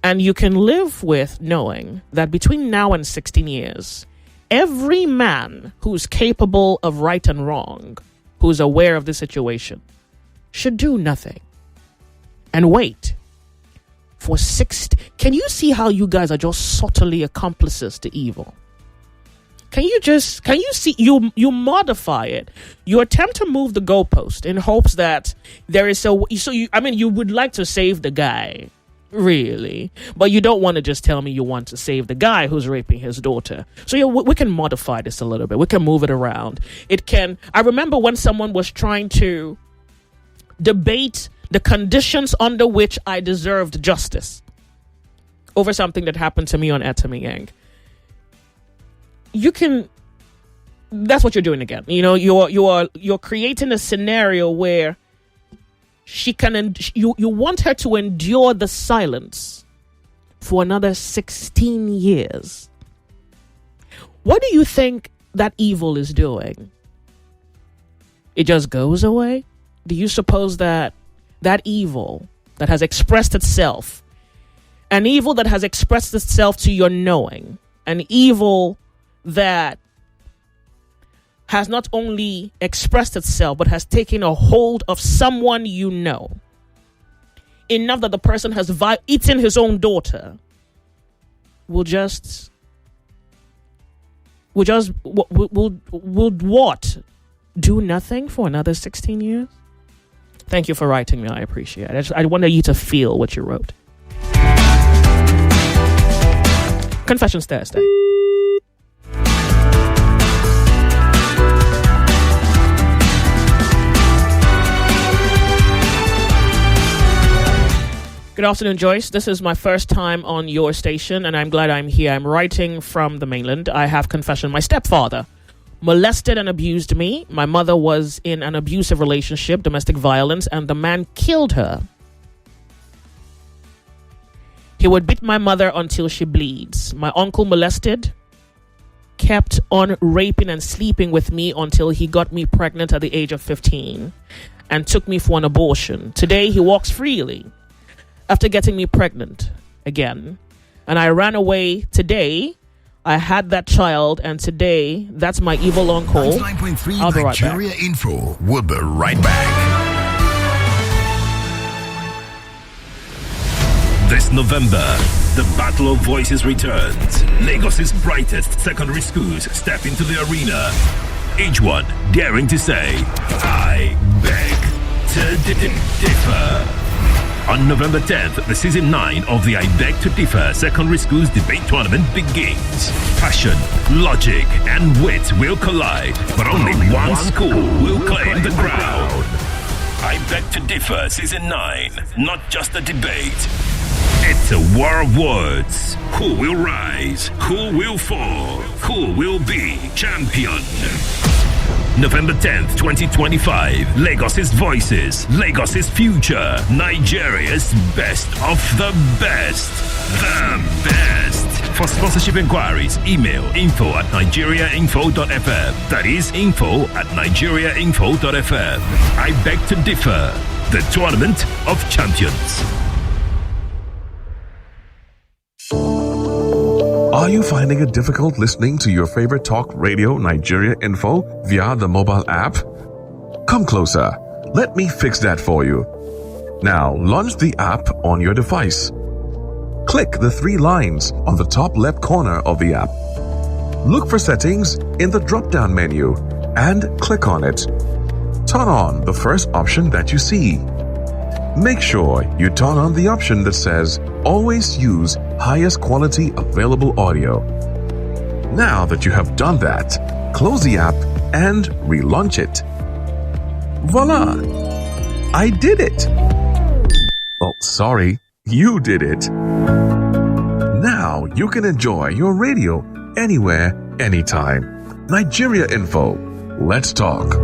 And you can live with knowing that between now and 16 years, every man who's capable of right and wrong, who's aware of the situation, should do nothing and wait for 60. Can you see how you guys are just subtly accomplices to evil? Can you see you modify it? You attempt to move the goalpost in hopes that there is you would like to save the guy, really, but you don't want to just tell me you want to save the guy who's raping his daughter. So we can modify this a little bit. We can move it around. I remember when someone was trying to debate the conditions under which I deserved justice over something that happened to me on Etamiyang. That's what you're doing again. You're creating a scenario where you want her to endure the silence for another 16 years. What do you think that evil is doing? It just goes away? Do you suppose that evil that has expressed itself, an evil that has expressed itself to your knowing, an evil that has not only expressed itself but has taken a hold of someone you know, enough that the person has eaten his own daughter, will what? Do nothing for another 16 years? Thank you for writing me. I appreciate it. I wanted you to feel what you wrote. Confessions Thursday. Good afternoon, Joyce. This is my first time on your station, and I'm glad I'm here. I'm writing from the mainland. I have confession. My stepfather molested and abused me. My mother was in an abusive relationship, domestic violence, and the man killed her. He would beat my mother until she bleeds. My uncle molested, kept on raping and sleeping with me until he got me pregnant at the age of 15 and took me for an abortion. Today, he walks freely after getting me pregnant again. And I ran away today. I had that child, and today, that's my evil uncle. 99.3 I'll be right Nigeria back. Info. We'll be right back. This November, the Battle of Voices returns. Lagos's brightest secondary schools step into the arena. Each one daring to say, I beg to differ. On November 10th, the season 9 of the I Beg to Differ Secondary Schools Debate Tournament begins. Passion, logic, and wit will collide, but only one school will claim the crown. I Beg to Differ Season 9, not just a debate. It's a war of words. Who will rise? Who will fall? Who will be champion? November 10th, 2025. Lagos's voices, Lagos's future, Nigeria's best of the best. The best. For sponsorship inquiries, email info@nigeriainfo.fm. That is info@nigeriainfo.fm. I Beg to Differ, the Tournament of Champions. Are you finding it difficult listening to your favorite talk radio Nigeria Info via the mobile app? Come closer. Let me fix that for you. Now, launch the app on your device. Click the 3 lines on the top left corner of the app. Look for settings in the drop-down menu and click on it. Turn on the first option that you see. Make sure you turn on the option that says always use highest quality available audio. Now that you have done that, close the app and relaunch it. Voila! I did it! Oh, sorry, you did it. Now you can enjoy your radio anywhere, anytime. Nigeria Info. Let's talk.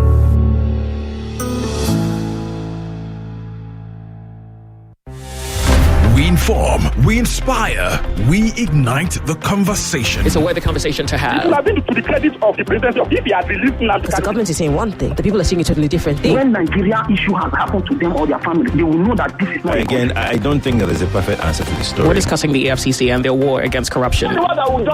We inform, we inspire, we ignite the conversation. It's a worthy conversation to have. It have been to the credit of the presidency of if he had released now. Because the government is saying one thing, the people are saying a totally different thing. When Nigeria issue has happened to them or their family, they will know that this is not. Again, I don't think that there's a perfect answer to the story. We're discussing the EFCC and their war against corruption. Let them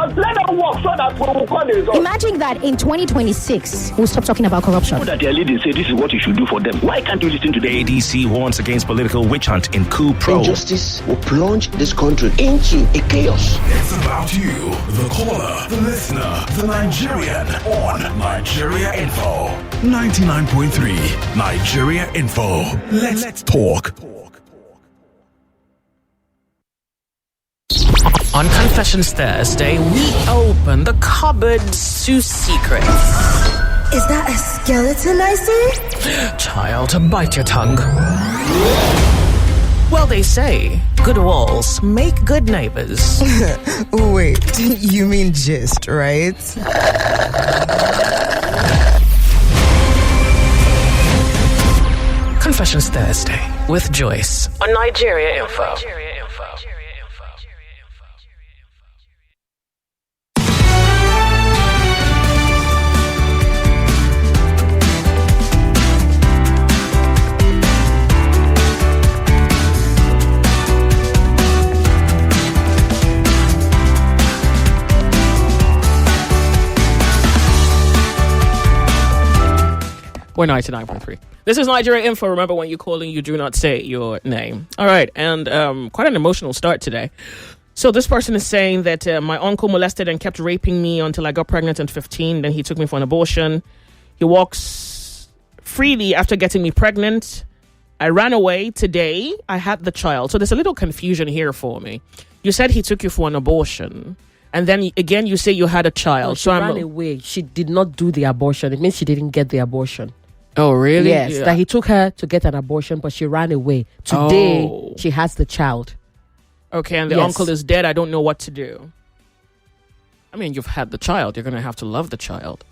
work so that we will call the result. Imagine that in 2026, we'll stop talking about corruption. That their leaders say this is what you should do for them. Why can't you listen to them? ADC warns against political witch hunt in coup pro. Injustice will plunge plunge this country into a chaos. It's about you, the caller, the listener, the Nigerian on Nigeria Info. 99.3 Nigeria Info. Let's talk. On Confessions Thursday, we open the cupboards to secrets. Is that a skeleton I see? Child, bite your tongue. Well, they say good walls make good neighbors. Wait, you mean gist, right? Confessions Thursday with Joyce on Nigeria Info. We're 99.3. This is Nigeria Info. Remember, when you're calling, you do not say your name. All right, and quite an emotional start today. So this person is saying that my uncle molested and kept raping me until I got pregnant at 15. Then he took me for an abortion. He walks freely after getting me pregnant. I ran away. Today, I had the child. So there's a little confusion here for me. You said he took you for an abortion. And then again, you say you had a child. No, she ran away. She did not do the abortion. It means she didn't get the abortion. Oh, really? Yes, that he took her to get an abortion, but she ran away. Today, she has the child. Okay, and the uncle is dead. I don't know what to do. I mean, you've had the child. You're going to have to love the child.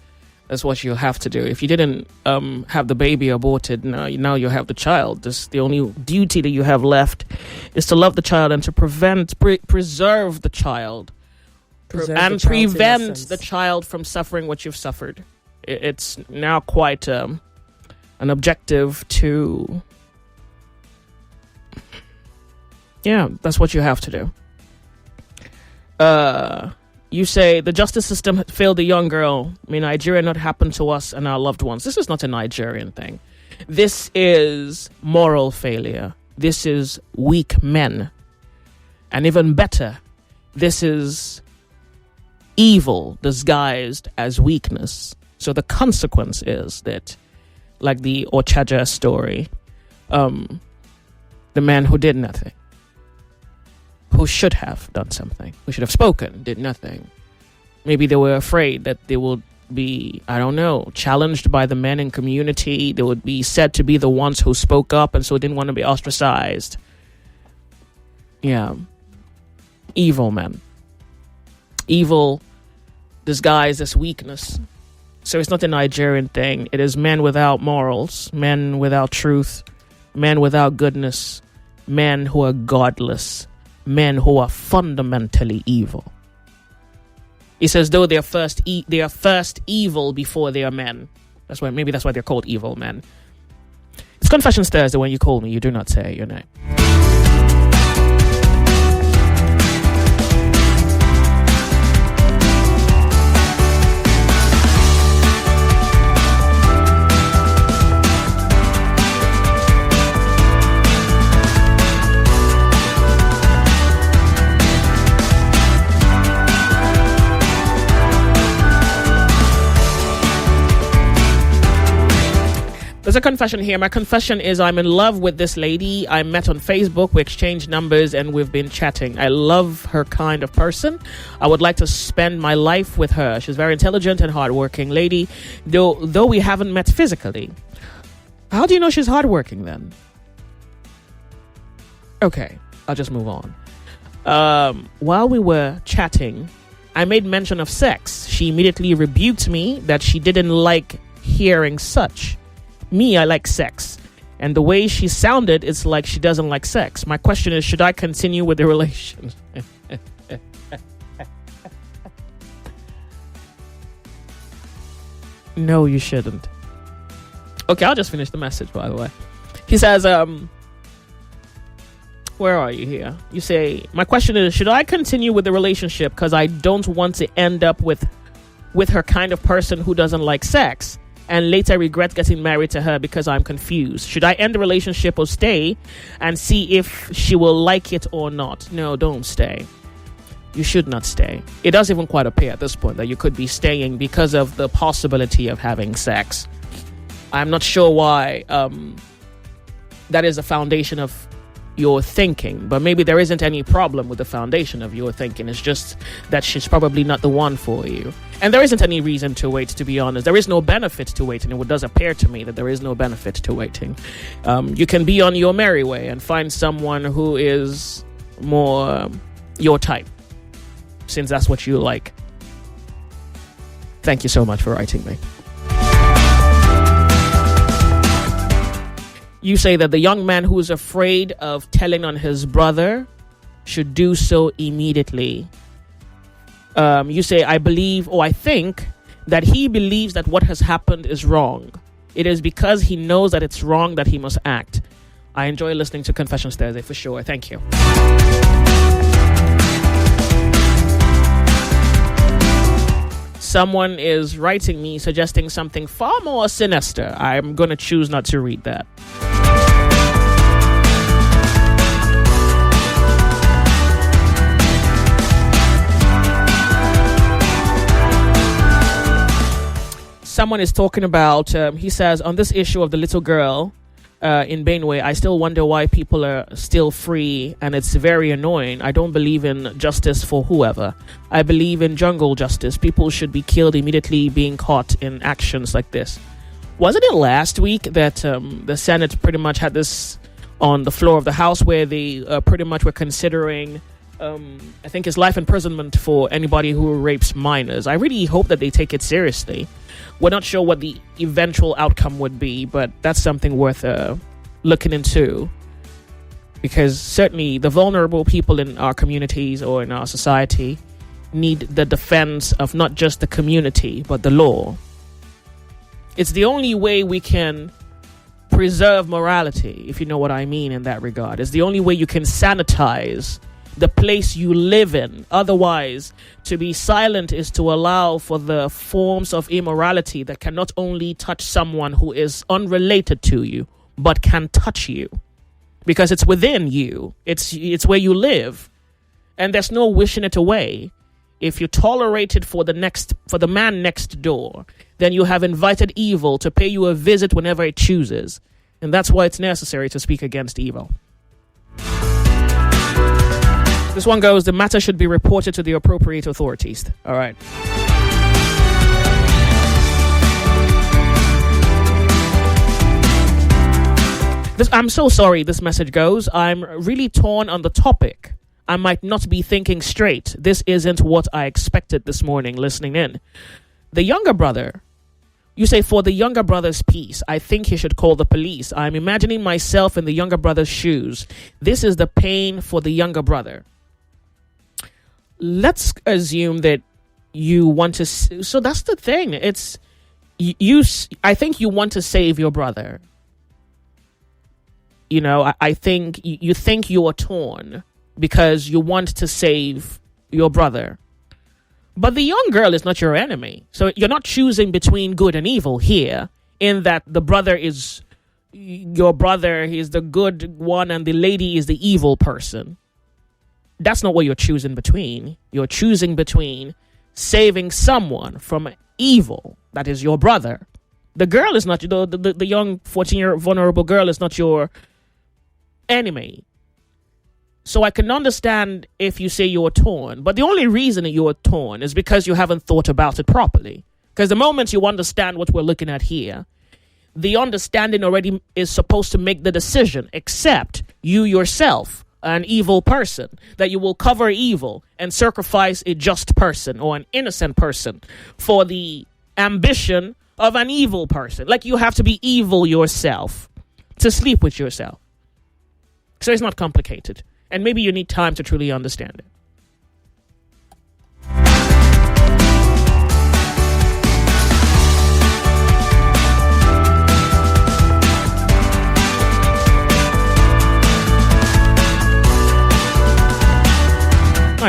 That's what you'll have to do. If you didn't have the baby aborted, now you have the child. The only duty that you have left is to love the child and to preserve the child. Prevent the child from suffering what you've suffered. It's now quite an objective to... Yeah, that's what you have to do. You say the justice system failed a young girl. May Nigeria not happen to us and our loved ones. This is not a Nigerian thing. This is moral failure. This is weak men. And even better, this is evil disguised as weakness. So the consequence is that, like the Ochaja story, the man who did nothing, who should have done something, who should have spoken, did nothing. Maybe they were afraid that they would be, I don't know, challenged by the men in community. They would be said to be the ones who spoke up and so didn't want to be ostracized. Yeah. Evil men. Evil disguised as weakness. So it's not a Nigerian thing. It is men without morals, men without truth, men without goodness, men who are godless, men who are fundamentally evil. It's as though they are first evil before they are men. That's why they're called evil men. It's Confessions Thursday. When you call me, you do not say your name. There's a confession here. My confession is I'm in love with this lady. I met on Facebook. We exchanged numbers and we've been chatting. I love her kind of person. I would like to spend my life with her. She's very intelligent and hardworking lady, though we haven't met physically. How do you know she's hardworking then? Okay, I'll just move on. While we were chatting, I made mention of sex. She immediately rebuked me that she didn't like hearing such. Me, I like sex. And the way she sounded, it's like she doesn't like sex. My question is, should I continue with the relation? No, you shouldn't. Okay, I'll just finish the message, by the way. He says, where are you here? You say, my question is, should I continue with the relationship because I don't want to end up with her kind of person who doesn't like sex? and later regret getting married to her because I'm confused. Should I end the relationship or stay and see if she will like it or not? No, don't stay. You should not stay. It doesn't even quite appear at this point that you could be staying because of the possibility of having sex. I'm not sure why that is the foundation of your thinking, but maybe there isn't any problem with the foundation of your thinking. It's just that she's probably not the one for you. And there isn't any reason to wait, to be honest. There is no benefit to waiting. It does appear to me that there is no benefit to waiting. You can be on your merry way and find someone who is more your type, since that's what you like. Thank you so much for writing me. You say that the young man who is afraid of telling on his brother should do so immediately. You say, I think that he believes that what has happened is wrong. It is because he knows that it's wrong that he must act. I enjoy listening to Confessions Thursday for sure. Thank you. Someone is writing me suggesting something far more sinister. I'm going to choose not to read that. Someone is talking about, he says, on this issue of the little girl in Benue, I still wonder why people are still free, and it's very annoying. I don't believe in justice for whoever. I believe in jungle justice. People should be killed immediately being caught in actions like this. Wasn't it last week that the Senate pretty much had this on the floor of the House where they pretty much were considering, I think it's life imprisonment for anybody who rapes minors. I really hope that they take it seriously. We're not sure what the eventual outcome would be, but that's something worth looking into. Because certainly the vulnerable people in our communities or in our society need the defense of not just the community, but the law. It's the only way we can preserve morality, if you know what I mean in that regard. It's the only way you can sanitize the place you live in. Otherwise, to be silent is to allow for the forms of immorality that can not only touch someone who is unrelated to you, but can touch you. Because it's within you. It's where you live. And there's no wishing it away. If you tolerate it for the man next door, then you have invited evil to pay you a visit whenever it chooses. And that's why it's necessary to speak against evil. This one goes, the matter should be reported to the appropriate authorities. All right. I'm so sorry this message goes. I'm really torn on the topic. I might not be thinking straight. This isn't what I expected this morning listening in. The younger brother, you say, for the younger brother's peace, I think he should call the police. I'm imagining myself in the younger brother's shoes. This is the pain for the younger brother. Let's assume that you want to. So that's the thing. It's you. I think you want to save your brother. You know, I think you think you are torn because you want to save your brother. But the young girl is not your enemy. So you're not choosing between good and evil here, in that the brother is your brother, he's the good one, and the lady is the evil person. That's not what you're choosing between. You're choosing between saving someone from evil, that is your brother. The girl is not, the young 14-year vulnerable girl is not your enemy. So I can understand if you say you're torn, but the only reason that you're torn is because you haven't thought about it properly. Because the moment you understand what we're looking at here, the understanding already is supposed to make the decision, except you yourself, an evil person, that you will cover evil and sacrifice a just person or an innocent person for the ambition of an evil person. Like you have to be evil yourself to sleep with yourself. So it's not complicated. And maybe you need time to truly understand it.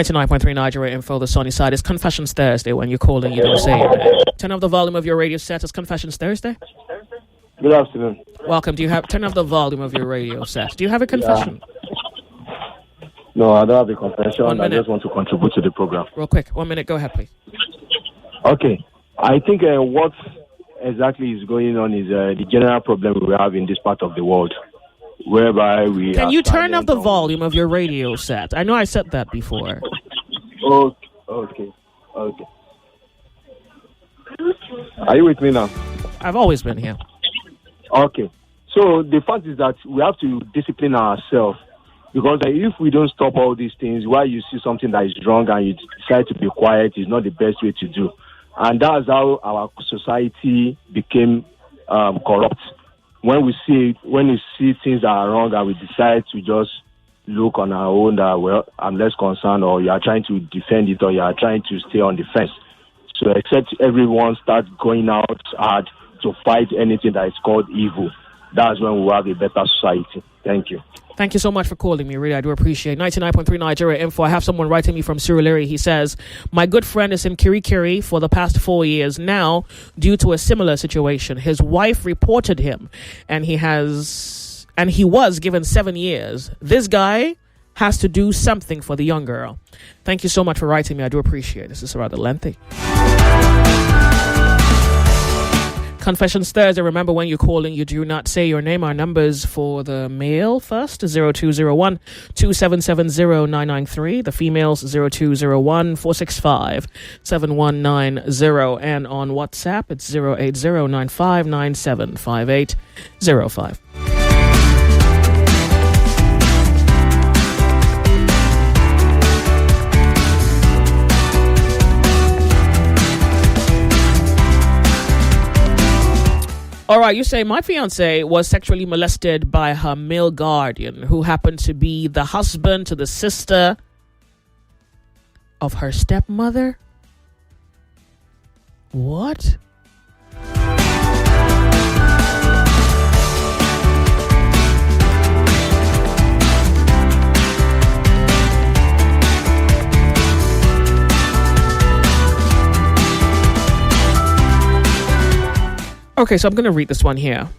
99.3 Nigeria Info, the sunny side. It's Confessions Thursday. When you call and you don't say your name. Turn off the volume of your radio set. It's Confessions Thursday. Good afternoon. Welcome. Turn off the volume of your radio set. Do you have a confession? Yeah. No, I don't have a confession. I just want to contribute to the program. Real quick. 1 minute. Go ahead, please. Okay. I think what exactly is going on is the general problem we have in this part of the world, whereby we Can you turn up the volume of your radio set? I know I said that before. Okay. Are you with me now? I've always been here. Okay. So the fact is that we have to discipline ourselves, because if we don't stop all these things, while you see something that is wrong and you decide to be quiet, is not the best way to do. And that's how our society became corrupt. When we see things that are wrong and we decide to just look on our own that, well, I'm less concerned, or you are trying to defend it, or you are trying to stay on the fence. So except everyone starts going out hard to fight anything that is called evil, that's when we'll have a better society. Thank you. Thank you so much for calling me, really. I do appreciate it. 99.3 Nigeria Info. I have someone writing me from Surulere. He says, my good friend is in Kirikiri for the past 4 years now due to a similar situation. His wife reported him, and he was given 7 years. This guy has to do something for the young girl. Thank you so much for writing me. I do appreciate it. This is rather lengthy. Confessions Thursday. Remember, when you're calling, you do not say your name. Our numbers for the male first, 0201 2770993. The females, 0201 465 7190. And on WhatsApp, it's 08095975805. All right, you say, my fiance was sexually molested by her male guardian, who happened to be the husband to the sister of her stepmother. What? Okay, so I'm going to read this one here.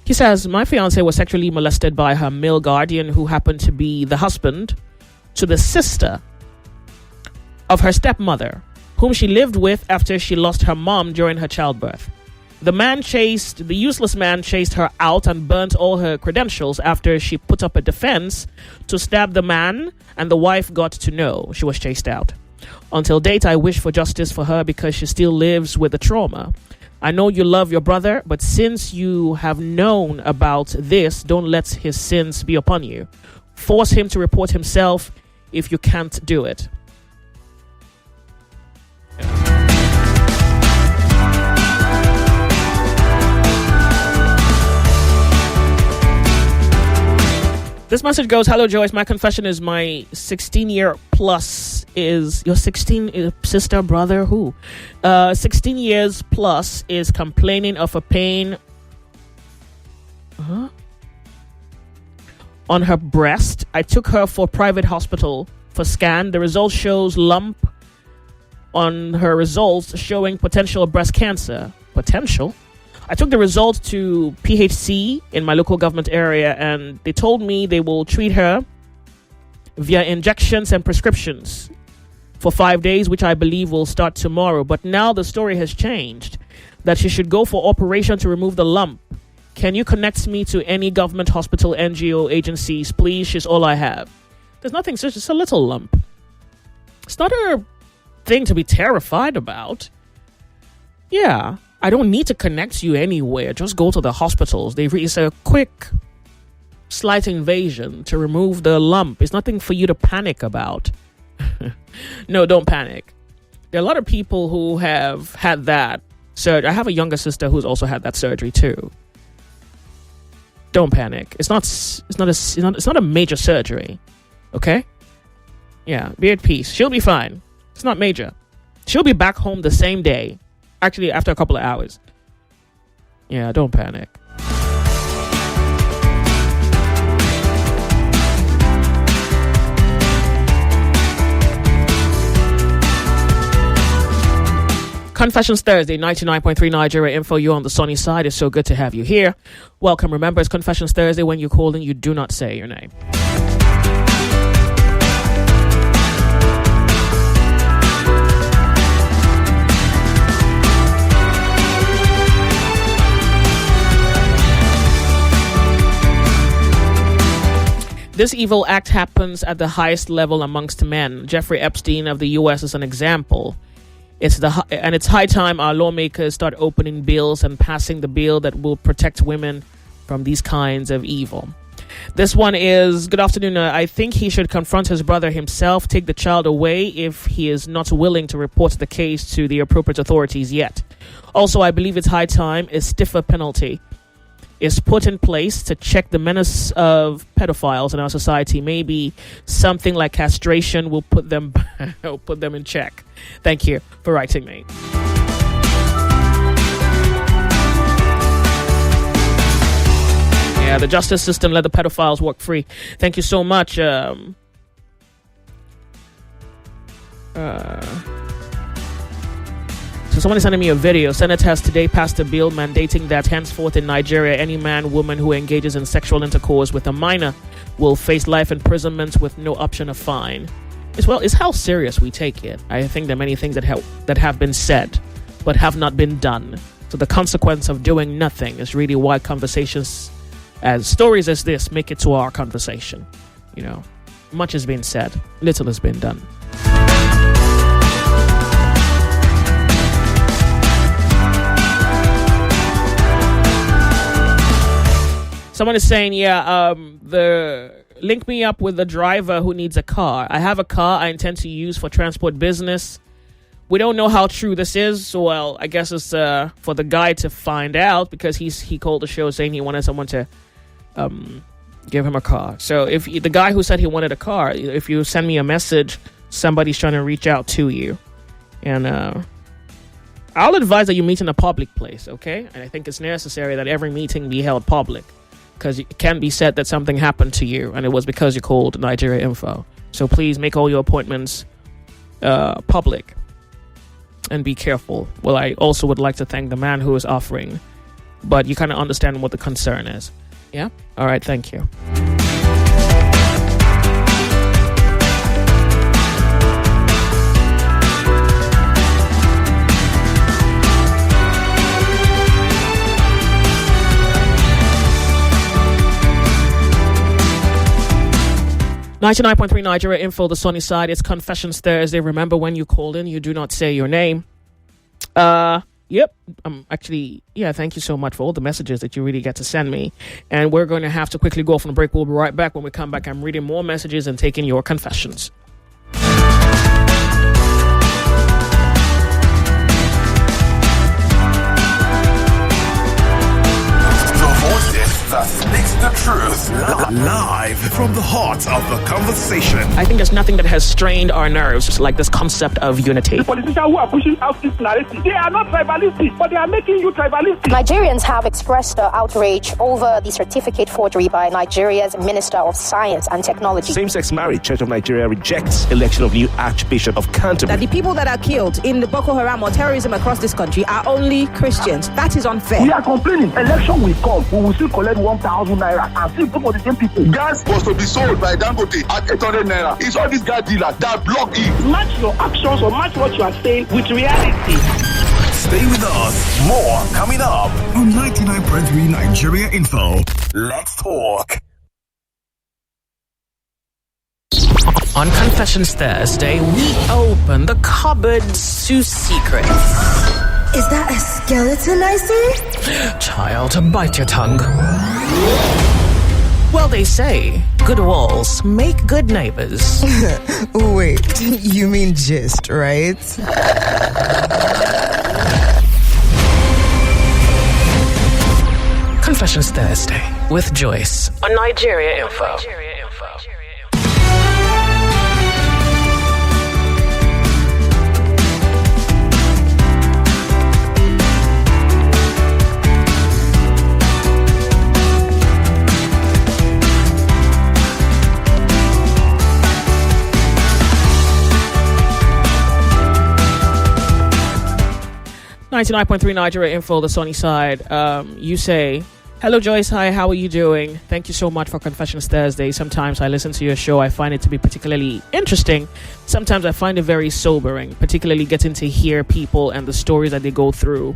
He says, my fiance was sexually molested by her male guardian, who happened to be the husband to the sister of her stepmother, whom she lived with after she lost her mom during her childbirth. The useless man chased her out and burnt all her credentials after she put up a defense to stab the man, and the wife got to know she was chased out. Until date, I wish for justice for her because she still lives with the trauma. I know you love your brother, but since you have known about this, don't let his sins be upon you. Force him to report himself if you can't do it. This message goes, hello Joyce, my confession is my 16-year plus is your 16 sister, brother, who? 16 years plus is complaining of a pain on her breast. I took her for private hospital for scan. The result shows lump on her results showing potential breast cancer. Potential? I took the results to PHC in my local government area, and they told me they will treat her via injections and prescriptions for 5 days, which I believe will start tomorrow. But now the story has changed, that she should go for operation to remove the lump. Can you connect me to any government hospital, NGO agencies, please? She's all I have. There's nothing, it's just a little lump. It's not a thing to be terrified about. Yeah. I don't need to connect you anywhere. Just go to the hospitals. It's a quick, slight invasion to remove the lump. It's nothing for you to panic about. No, don't panic. There are a lot of people who have had that surgery. I have a younger sister who's also had that surgery too. Don't panic. It's not a major surgery. Okay? Yeah, be at peace. She'll be fine. It's not major. She'll be back home the same day. Actually, after a couple of hours. Yeah, don't panic. Confessions Thursday, 99.3 Nigeria Info. You on the sunny side. It's so good to have you here. Welcome. Remember, it's Confessions Thursday. When you call in, you do not say your name. This evil act happens at the highest level amongst men. Jeffrey Epstein of the U.S. is an example. It's high time our lawmakers start opening bills and passing the bill that will protect women from these kinds of evil. This one is, good afternoon. I think he should confront his brother himself, take the child away if he is not willing to report the case to the appropriate authorities yet. Also, I believe it's high time a stiffer penalty is put in place to check the menace of pedophiles in our society. Maybe something like castration will put them in check. Thank you for writing me. Yeah, the justice system let the pedophiles walk free. Thank you so much. So someone is sending me a video. Senate has today passed a bill mandating that henceforth in Nigeria, any man, woman who engages in sexual intercourse with a minor will face life imprisonment with no option of fine. It's how serious we take it. I think there are many things that have been said but have not been done. So the consequence of doing nothing is really why conversations as stories as this make it to our conversation. You know, much has been said, little has been done. Someone is saying, link me up with the driver who needs a car. I have a car I intend to use for transport business. We don't know how true this is, so well, I guess it's for the guy to find out, because he called the show saying he wanted someone to give him a car. So if the guy who said he wanted a car, if you send me a message, somebody's trying to reach out to you, and I'll advise that you meet in a public place, okay? And I think it's necessary that every meeting be held public, because it can be said that something happened to you and it was because you called Nigeria Info. So please make all your appointments public and be careful. Well, I also would like to thank the man who is offering, but you kind of understand what the concern is. Yeah? All right, thank you. .3 Nigeria Info, the sunny side. It's Confessions Thursday. Remember, when you call in, you do not say your name. Yep. Thank you so much for all the messages that you really get to send me. And we're going to have to quickly go off on a break. We'll be right back. When we come back, I'm reading more messages and taking your confessions. That speaks the truth. Live from the heart of the conversation. I think there's nothing that has strained our nerves like this concept of unity. The politicians who are pushing out this narrative, they are not tribalistic, but they are making you tribalistic. Nigerians have expressed outrage over the certificate forgery by Nigeria's Minister of Science and Technology. Same-sex marriage. Church of Nigeria rejects election of new Archbishop of Canterbury. That the people that are killed in the Boko Haram or terrorism across this country are only Christians. That is unfair. We are complaining. Election will come. We will still collect 1,000 naira and still pay for the same people. Gas was to be sold by Dangote at 800 naira. It's all these gas dealers that block it. Match your actions or match what you are saying with reality. Stay with us. More coming up on 99.3 Nigeria Info. Let's talk. On Confessions Thursday, we open the cupboards to secrets. Is that a skeleton I see? Child, bite your tongue. Well, they say good walls make good neighbors. Wait, you mean gist, right? Confessions Thursday with Joyce on Nigeria Info. 99.3 Nigeria Info, the sunny side. You say, hello Joyce, hi, how are you doing? Thank you so much for Confessions Thursday. Sometimes I listen to your show. I find it to be particularly interesting. Sometimes I find it very sobering, particularly getting to hear people and the stories that they go through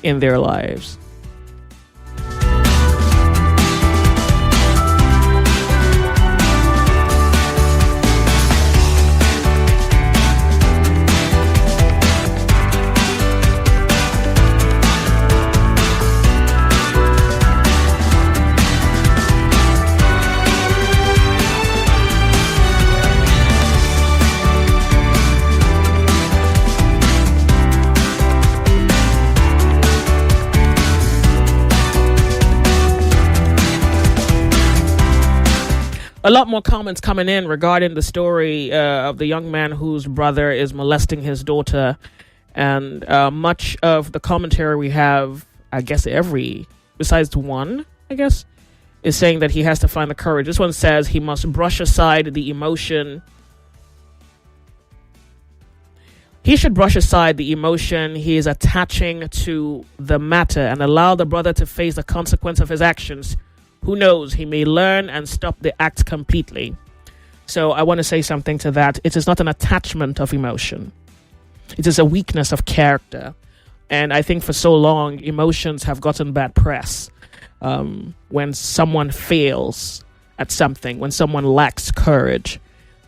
in their lives. A lot more comments coming in regarding the story of the young man whose brother is molesting his daughter. And much of the commentary we have, I guess besides one, I guess, is saying that he has to find the courage. This one says he must brush aside the emotion. He should brush aside the emotion he is attaching to the matter and allow the brother to face the consequence of his actions. Who knows, he may learn and stop the act completely. So I want to say something to that. It is not an attachment of emotion. It is a weakness of character. And I think for so long, emotions have gotten bad press. When someone fails at something, when someone lacks courage,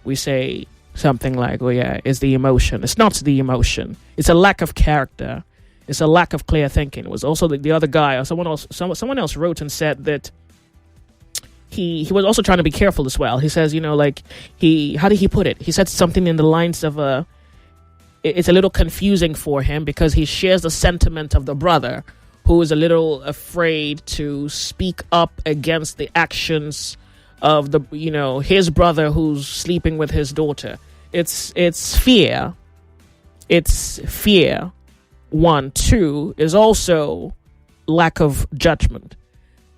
we say something like, oh yeah, it's the emotion. It's not the emotion. It's a lack of character. It's a lack of clear thinking. It was also the other guy, or someone else wrote and said that he was also trying to be careful as well. He says, how did he put it? He said something in the lines of it's a little confusing for him because he shares the sentiment of the brother who is a little afraid to speak up against the actions of his brother who's sleeping with his daughter. It's fear. It's fear. 1, 2 is also lack of judgment.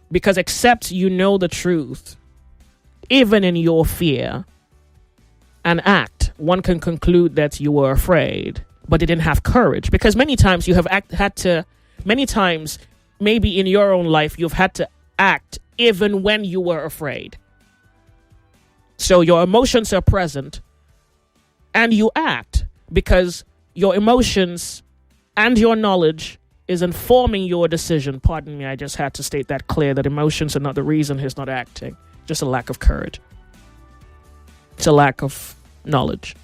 Because except you know the truth, even in your fear, and act, one can conclude that you were afraid, but didn't have courage. Because many times you have many times, maybe in your own life, you've had to act even when you were afraid. So your emotions are present, and you act because your emotions and your knowledge is informing your decision. Pardon me, I just had to state that clear, that emotions are not the reason he's not acting. Just a lack of courage. It's a lack of knowledge.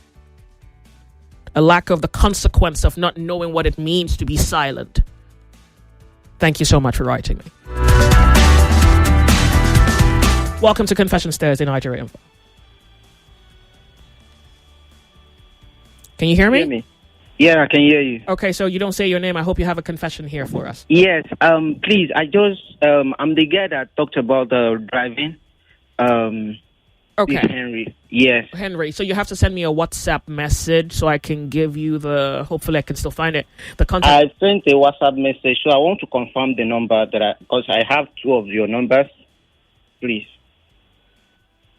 A lack of the consequence of not knowing what it means to be silent. Thank you so much for writing me. Welcome to Confessions Thursday, Nigeria Info. Can you hear me? Yeah, I can hear you. Okay, so you don't say your name. I hope you have a confession here for us. Yes, please. I'm the guy that talked about driving. Okay. Henry. Yes. Henry, so you have to send me a WhatsApp message so I can give you hopefully I can still find it. The contact. I sent a WhatsApp message, so I want to confirm the number because I have 2 of your numbers. Please.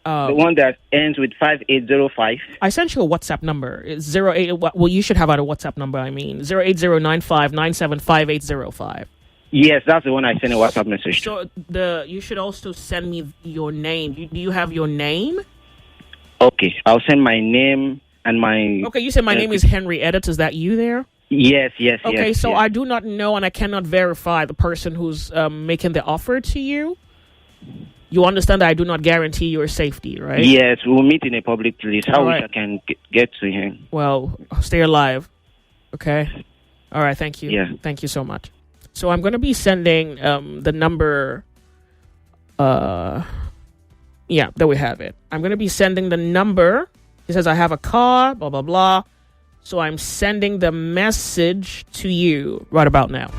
The one that ends with 5805. I sent you a WhatsApp number. It's 08. Well, you should have a WhatsApp number. 08095975805. Yes, that's the one I sent a WhatsApp message to. So you should also send me your name. Do you have your name? Okay, I'll send my name and my. Okay, you said my name is Henry Edit. Is that you there? Yes. Okay, so yes. I do not know and I cannot verify the person who's making the offer to you. You understand that I do not guarantee your safety, right? Yes, we'll meet in a public place. How right. I can get to him? Well, stay alive. Okay? All right, thank you. Yeah. Thank you so much. So I'm going to be sending the number. There we have it. I'm going to be sending the number. He says, I have a car, blah, blah, blah. So I'm sending the message to you right about now.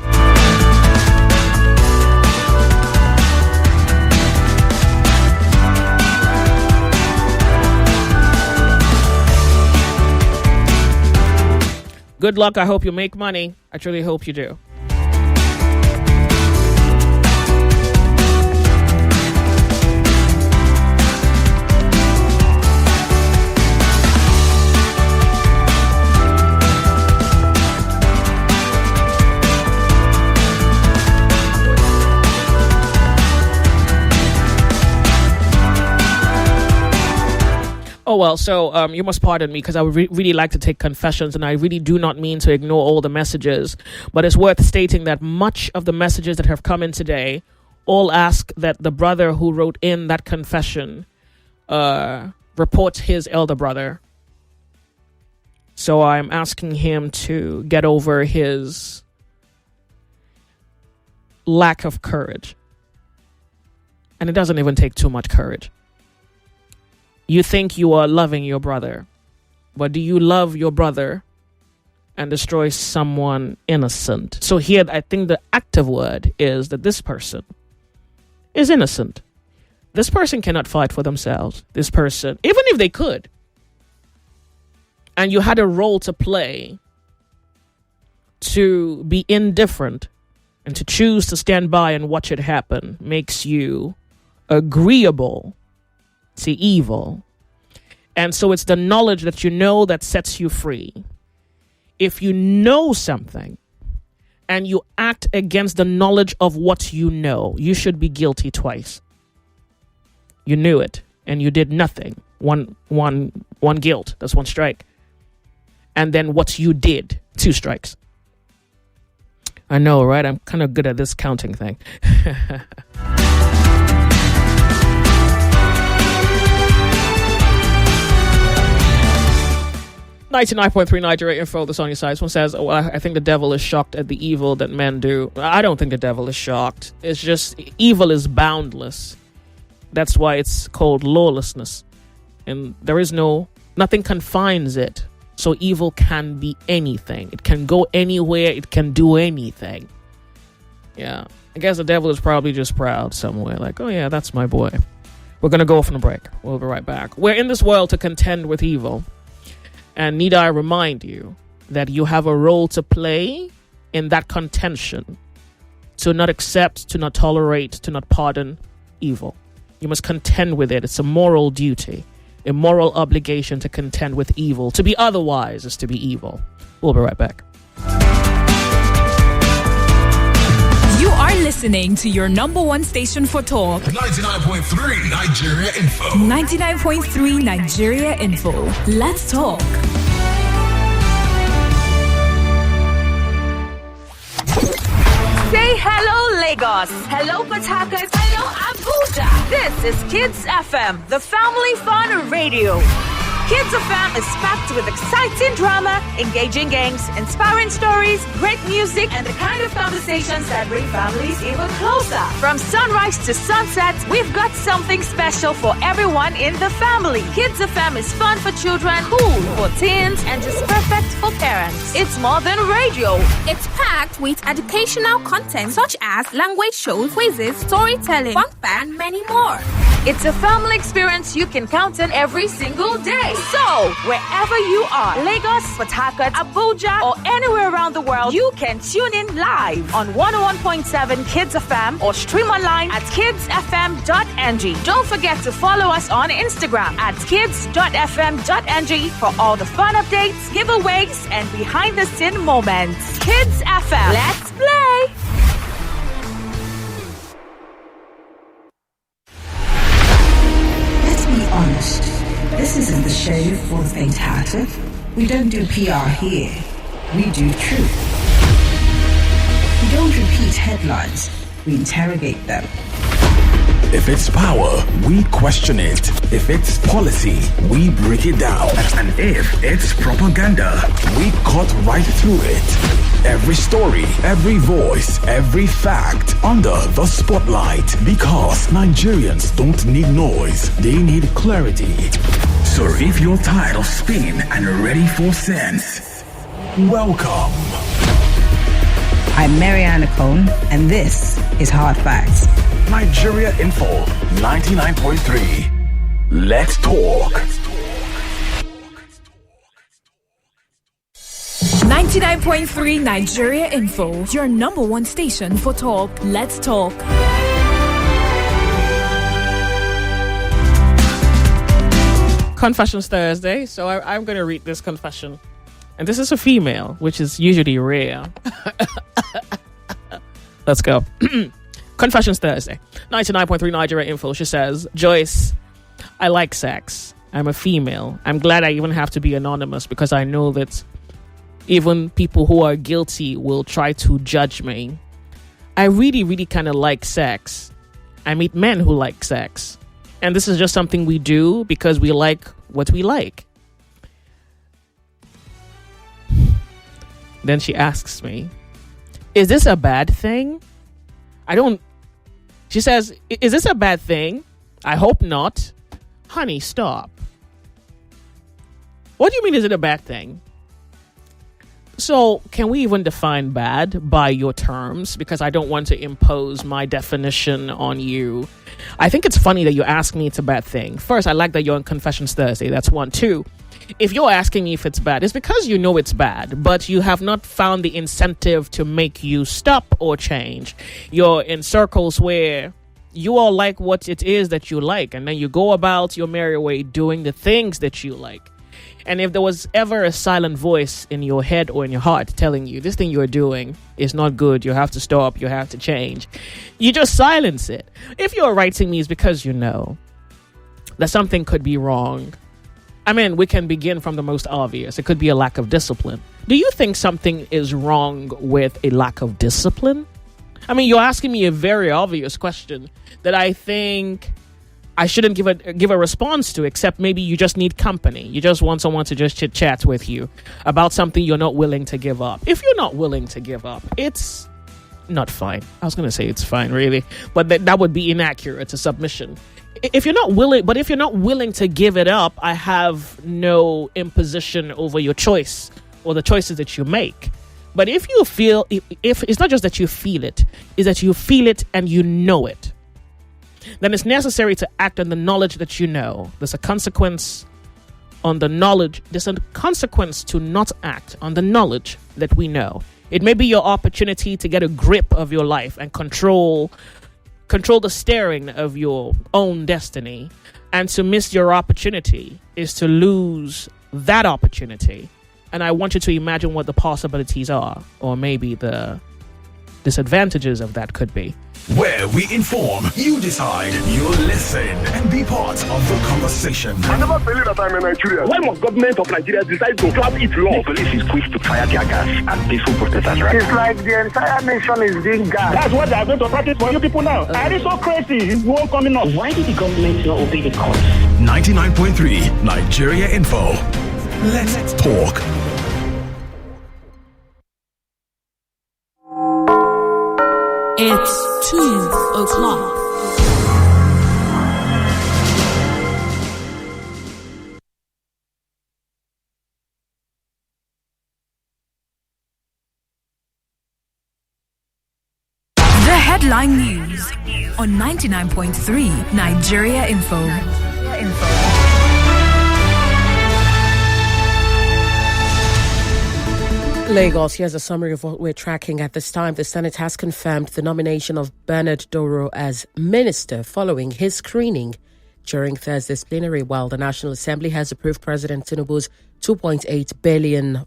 Good luck. I hope you make money. I truly hope you do. Oh, well, so you must pardon me because I would really like to take confessions, and I really do not mean to ignore all the messages. But it's worth stating that much of the messages that have come in today all ask that the brother who wrote in that confession report his elder brother. So I'm asking him to get over his lack of courage. And it doesn't even take too much courage. You think you are loving your brother, but do you love your brother and destroy someone innocent? So here, I think the active word is that this person is innocent. This person cannot fight for themselves. This person, even if they could, and you had a role to play to be indifferent and to choose to stand by and watch it happen, makes you agreeable to evil. And so it's the knowledge that you know that sets you free. If you know something and you act against the knowledge of what you know, you should be guilty twice. You knew it and you did nothing. One guilt. That's one strike. And then what you did, 2 strikes. I know, right? I'm kind of good at this counting thing. 99.3 Nigeria Info, the song you size. One says, oh, I think the devil is shocked at the evil that men do. I don't think the devil is shocked. It's just evil is boundless. That's why it's called lawlessness. And there is nothing confines it. So evil can be anything. It can go anywhere. It can do anything. Yeah. I guess the devil is probably just proud somewhere. Like, oh yeah, that's my boy. We're going to go off on a break. We'll be right back. We're in this world to contend with evil. And need I remind you that you have a role to play in that contention. To not accept, to not tolerate, to not pardon evil. You must contend with it. It's a moral duty, a moral obligation to contend with evil. To be otherwise is to be evil. We'll be right back. You are listening to your number one station for talk. 99.3 Nigeria Info. 99.3 Nigeria Info. Let's talk. Say hello, Lagos. Hello, Port Harcourt. Hello, Abuja. This is Kids FM, the family fun radio. Kids FM is packed with exciting drama, engaging games, inspiring stories, great music, and the kind of conversations that bring families even closer. From sunrise to sunset, we've got something special for everyone in the family. Kids FM is fun for children, cool for teens, and just perfect for parents. It's more than radio. It's packed with educational content such as language shows, quizzes, storytelling, fun fact, and many more. It's a family experience you can count on every single day. So, wherever you are, Lagos, Port Harcourt, Abuja, or anywhere around the world, you can tune in live on 101.7 Kids FM or stream online at kidsfm.ng. Don't forget to follow us on Instagram at kids.fm.ng for all the fun updates, giveaways, and behind-the-scene moments. Kids FM, let's play! Honest. This isn't the show for the faint-hearted. We don't do PR here. We do truth. We don't repeat headlines. We interrogate them. If it's power, we question it. If it's policy, we break it down. And if it's propaganda, we cut right through it. Every story, every voice, every fact under the spotlight. Because Nigerians don't need noise, they need clarity. So if you're tired of spin and ready for sense, welcome. I'm Mariana Cone, and this is Hard Facts. Nigeria Info 99.3. Let's talk. 99.3 Nigeria Info, your number one station for talk. Let's talk. Confessions Thursday. So I'm going to read this confession. And this is a female, which is usually rare. Let's go. Confessions Thursday. 99.3 Nigeria Info. She says, Joyce, I like sex. I'm a female. I'm glad I even have to be anonymous because I know that even people who are guilty will try to judge me. I really, really kind of like sex. I meet men who like sex. And this is just something we do because we like what we like. Then she asks me, is this a bad thing? She says, is this a bad thing? I hope not. Honey, stop. What do you mean, is it a bad thing? So, can we even define bad by your terms? Because I don't want to impose my definition on you. I think it's funny that you ask me it's a bad thing. First, I like that you're on Confessions Thursday. That's one. Two, if you're asking me if it's bad, it's because you know it's bad, but you have not found the incentive to make you stop or change. You're in circles where you all like what it is that you like, and then you go about your merry way doing the things that you like. And if there was ever a silent voice in your head or in your heart telling you this thing you're doing is not good, you have to stop, you have to change, you just silence it. If you're writing me, it's because you know that something could be wrong. I mean, we can begin from the most obvious. It could be a lack of discipline. Do you think something is wrong with a lack of discipline? I mean, you're asking me a very obvious question that I think I shouldn't give a response to, except maybe you just need company. You just want someone to just chit chat with you about something you're not willing to give up. If you're not willing to give up, it's not fine. I was going to say it's fine, really, but that would be inaccurate to submission. If you're not willing to give it up, I have no imposition over your choice or the choices that you make. But if you feel, if it's not just that you feel it, is that you feel it and you know it, then it's necessary to act on the knowledge that you know. There's a consequence on the knowledge. There's a consequence to not act on the knowledge that we know. It may be your opportunity to get a grip of your life and control the steering of your own destiny. And to miss your opportunity is to lose that opportunity. And I want you to imagine what the possibilities are, or maybe the disadvantages of that could be. Where we inform, you decide, you listen, and be part of the conversation. I never believe that I'm in Nigeria. Why must government of Nigeria decide to clap it law? The police is quick to fire their gas at peaceful protesters, right? It's like the entire nation is being gassed. That's what they are going to practice for you people now. Are you so crazy? It won't come in. Why did the government not obey the courts? 99.3 Nigeria Info. Let's talk. It's 2:00. The headline news on 99.3 Nigeria Info. Lagos, here's a summary of what we're tracking at this time. The Senate has confirmed the nomination of Bernard Doro as minister following his screening during Thursday's plenary, while the National Assembly has approved President Tinubu's $2.8 billion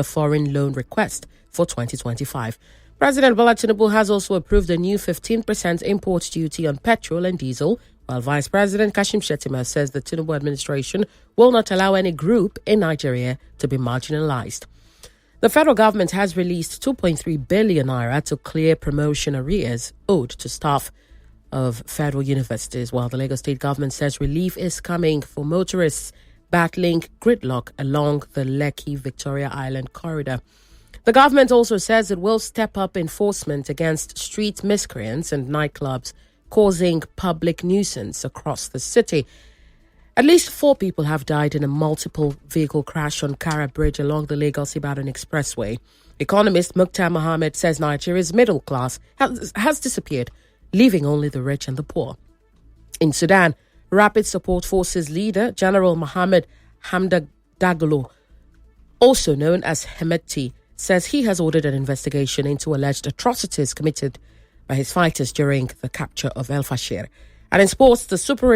foreign loan request for 2025. President Bola Tinubu has also approved a new 15% import duty on petrol and diesel, while Vice President Kashim Shettima says the Tinubu administration will not allow any group in Nigeria to be marginalized. The federal government has released 2.3 billion naira to clear promotion arrears owed to staff of federal universities, while the Lagos state government says relief is coming for motorists battling gridlock along the Lekki-Victoria Island corridor. The government also says it will step up enforcement against street miscreants and nightclubs causing public nuisance across the city. At least 4 people have died in a multiple vehicle crash on Kara Bridge along the Lagos-Ibadan Expressway. Economist Mukhtar Mohammed says Nigeria's middle class has disappeared, leaving only the rich and the poor. In Sudan, Rapid Support Forces leader General Mohammed Hamdan Dagalo, also known as Hemeti, says he has ordered an investigation into alleged atrocities committed by his fighters during the capture of El Fashir. And in sports, the Super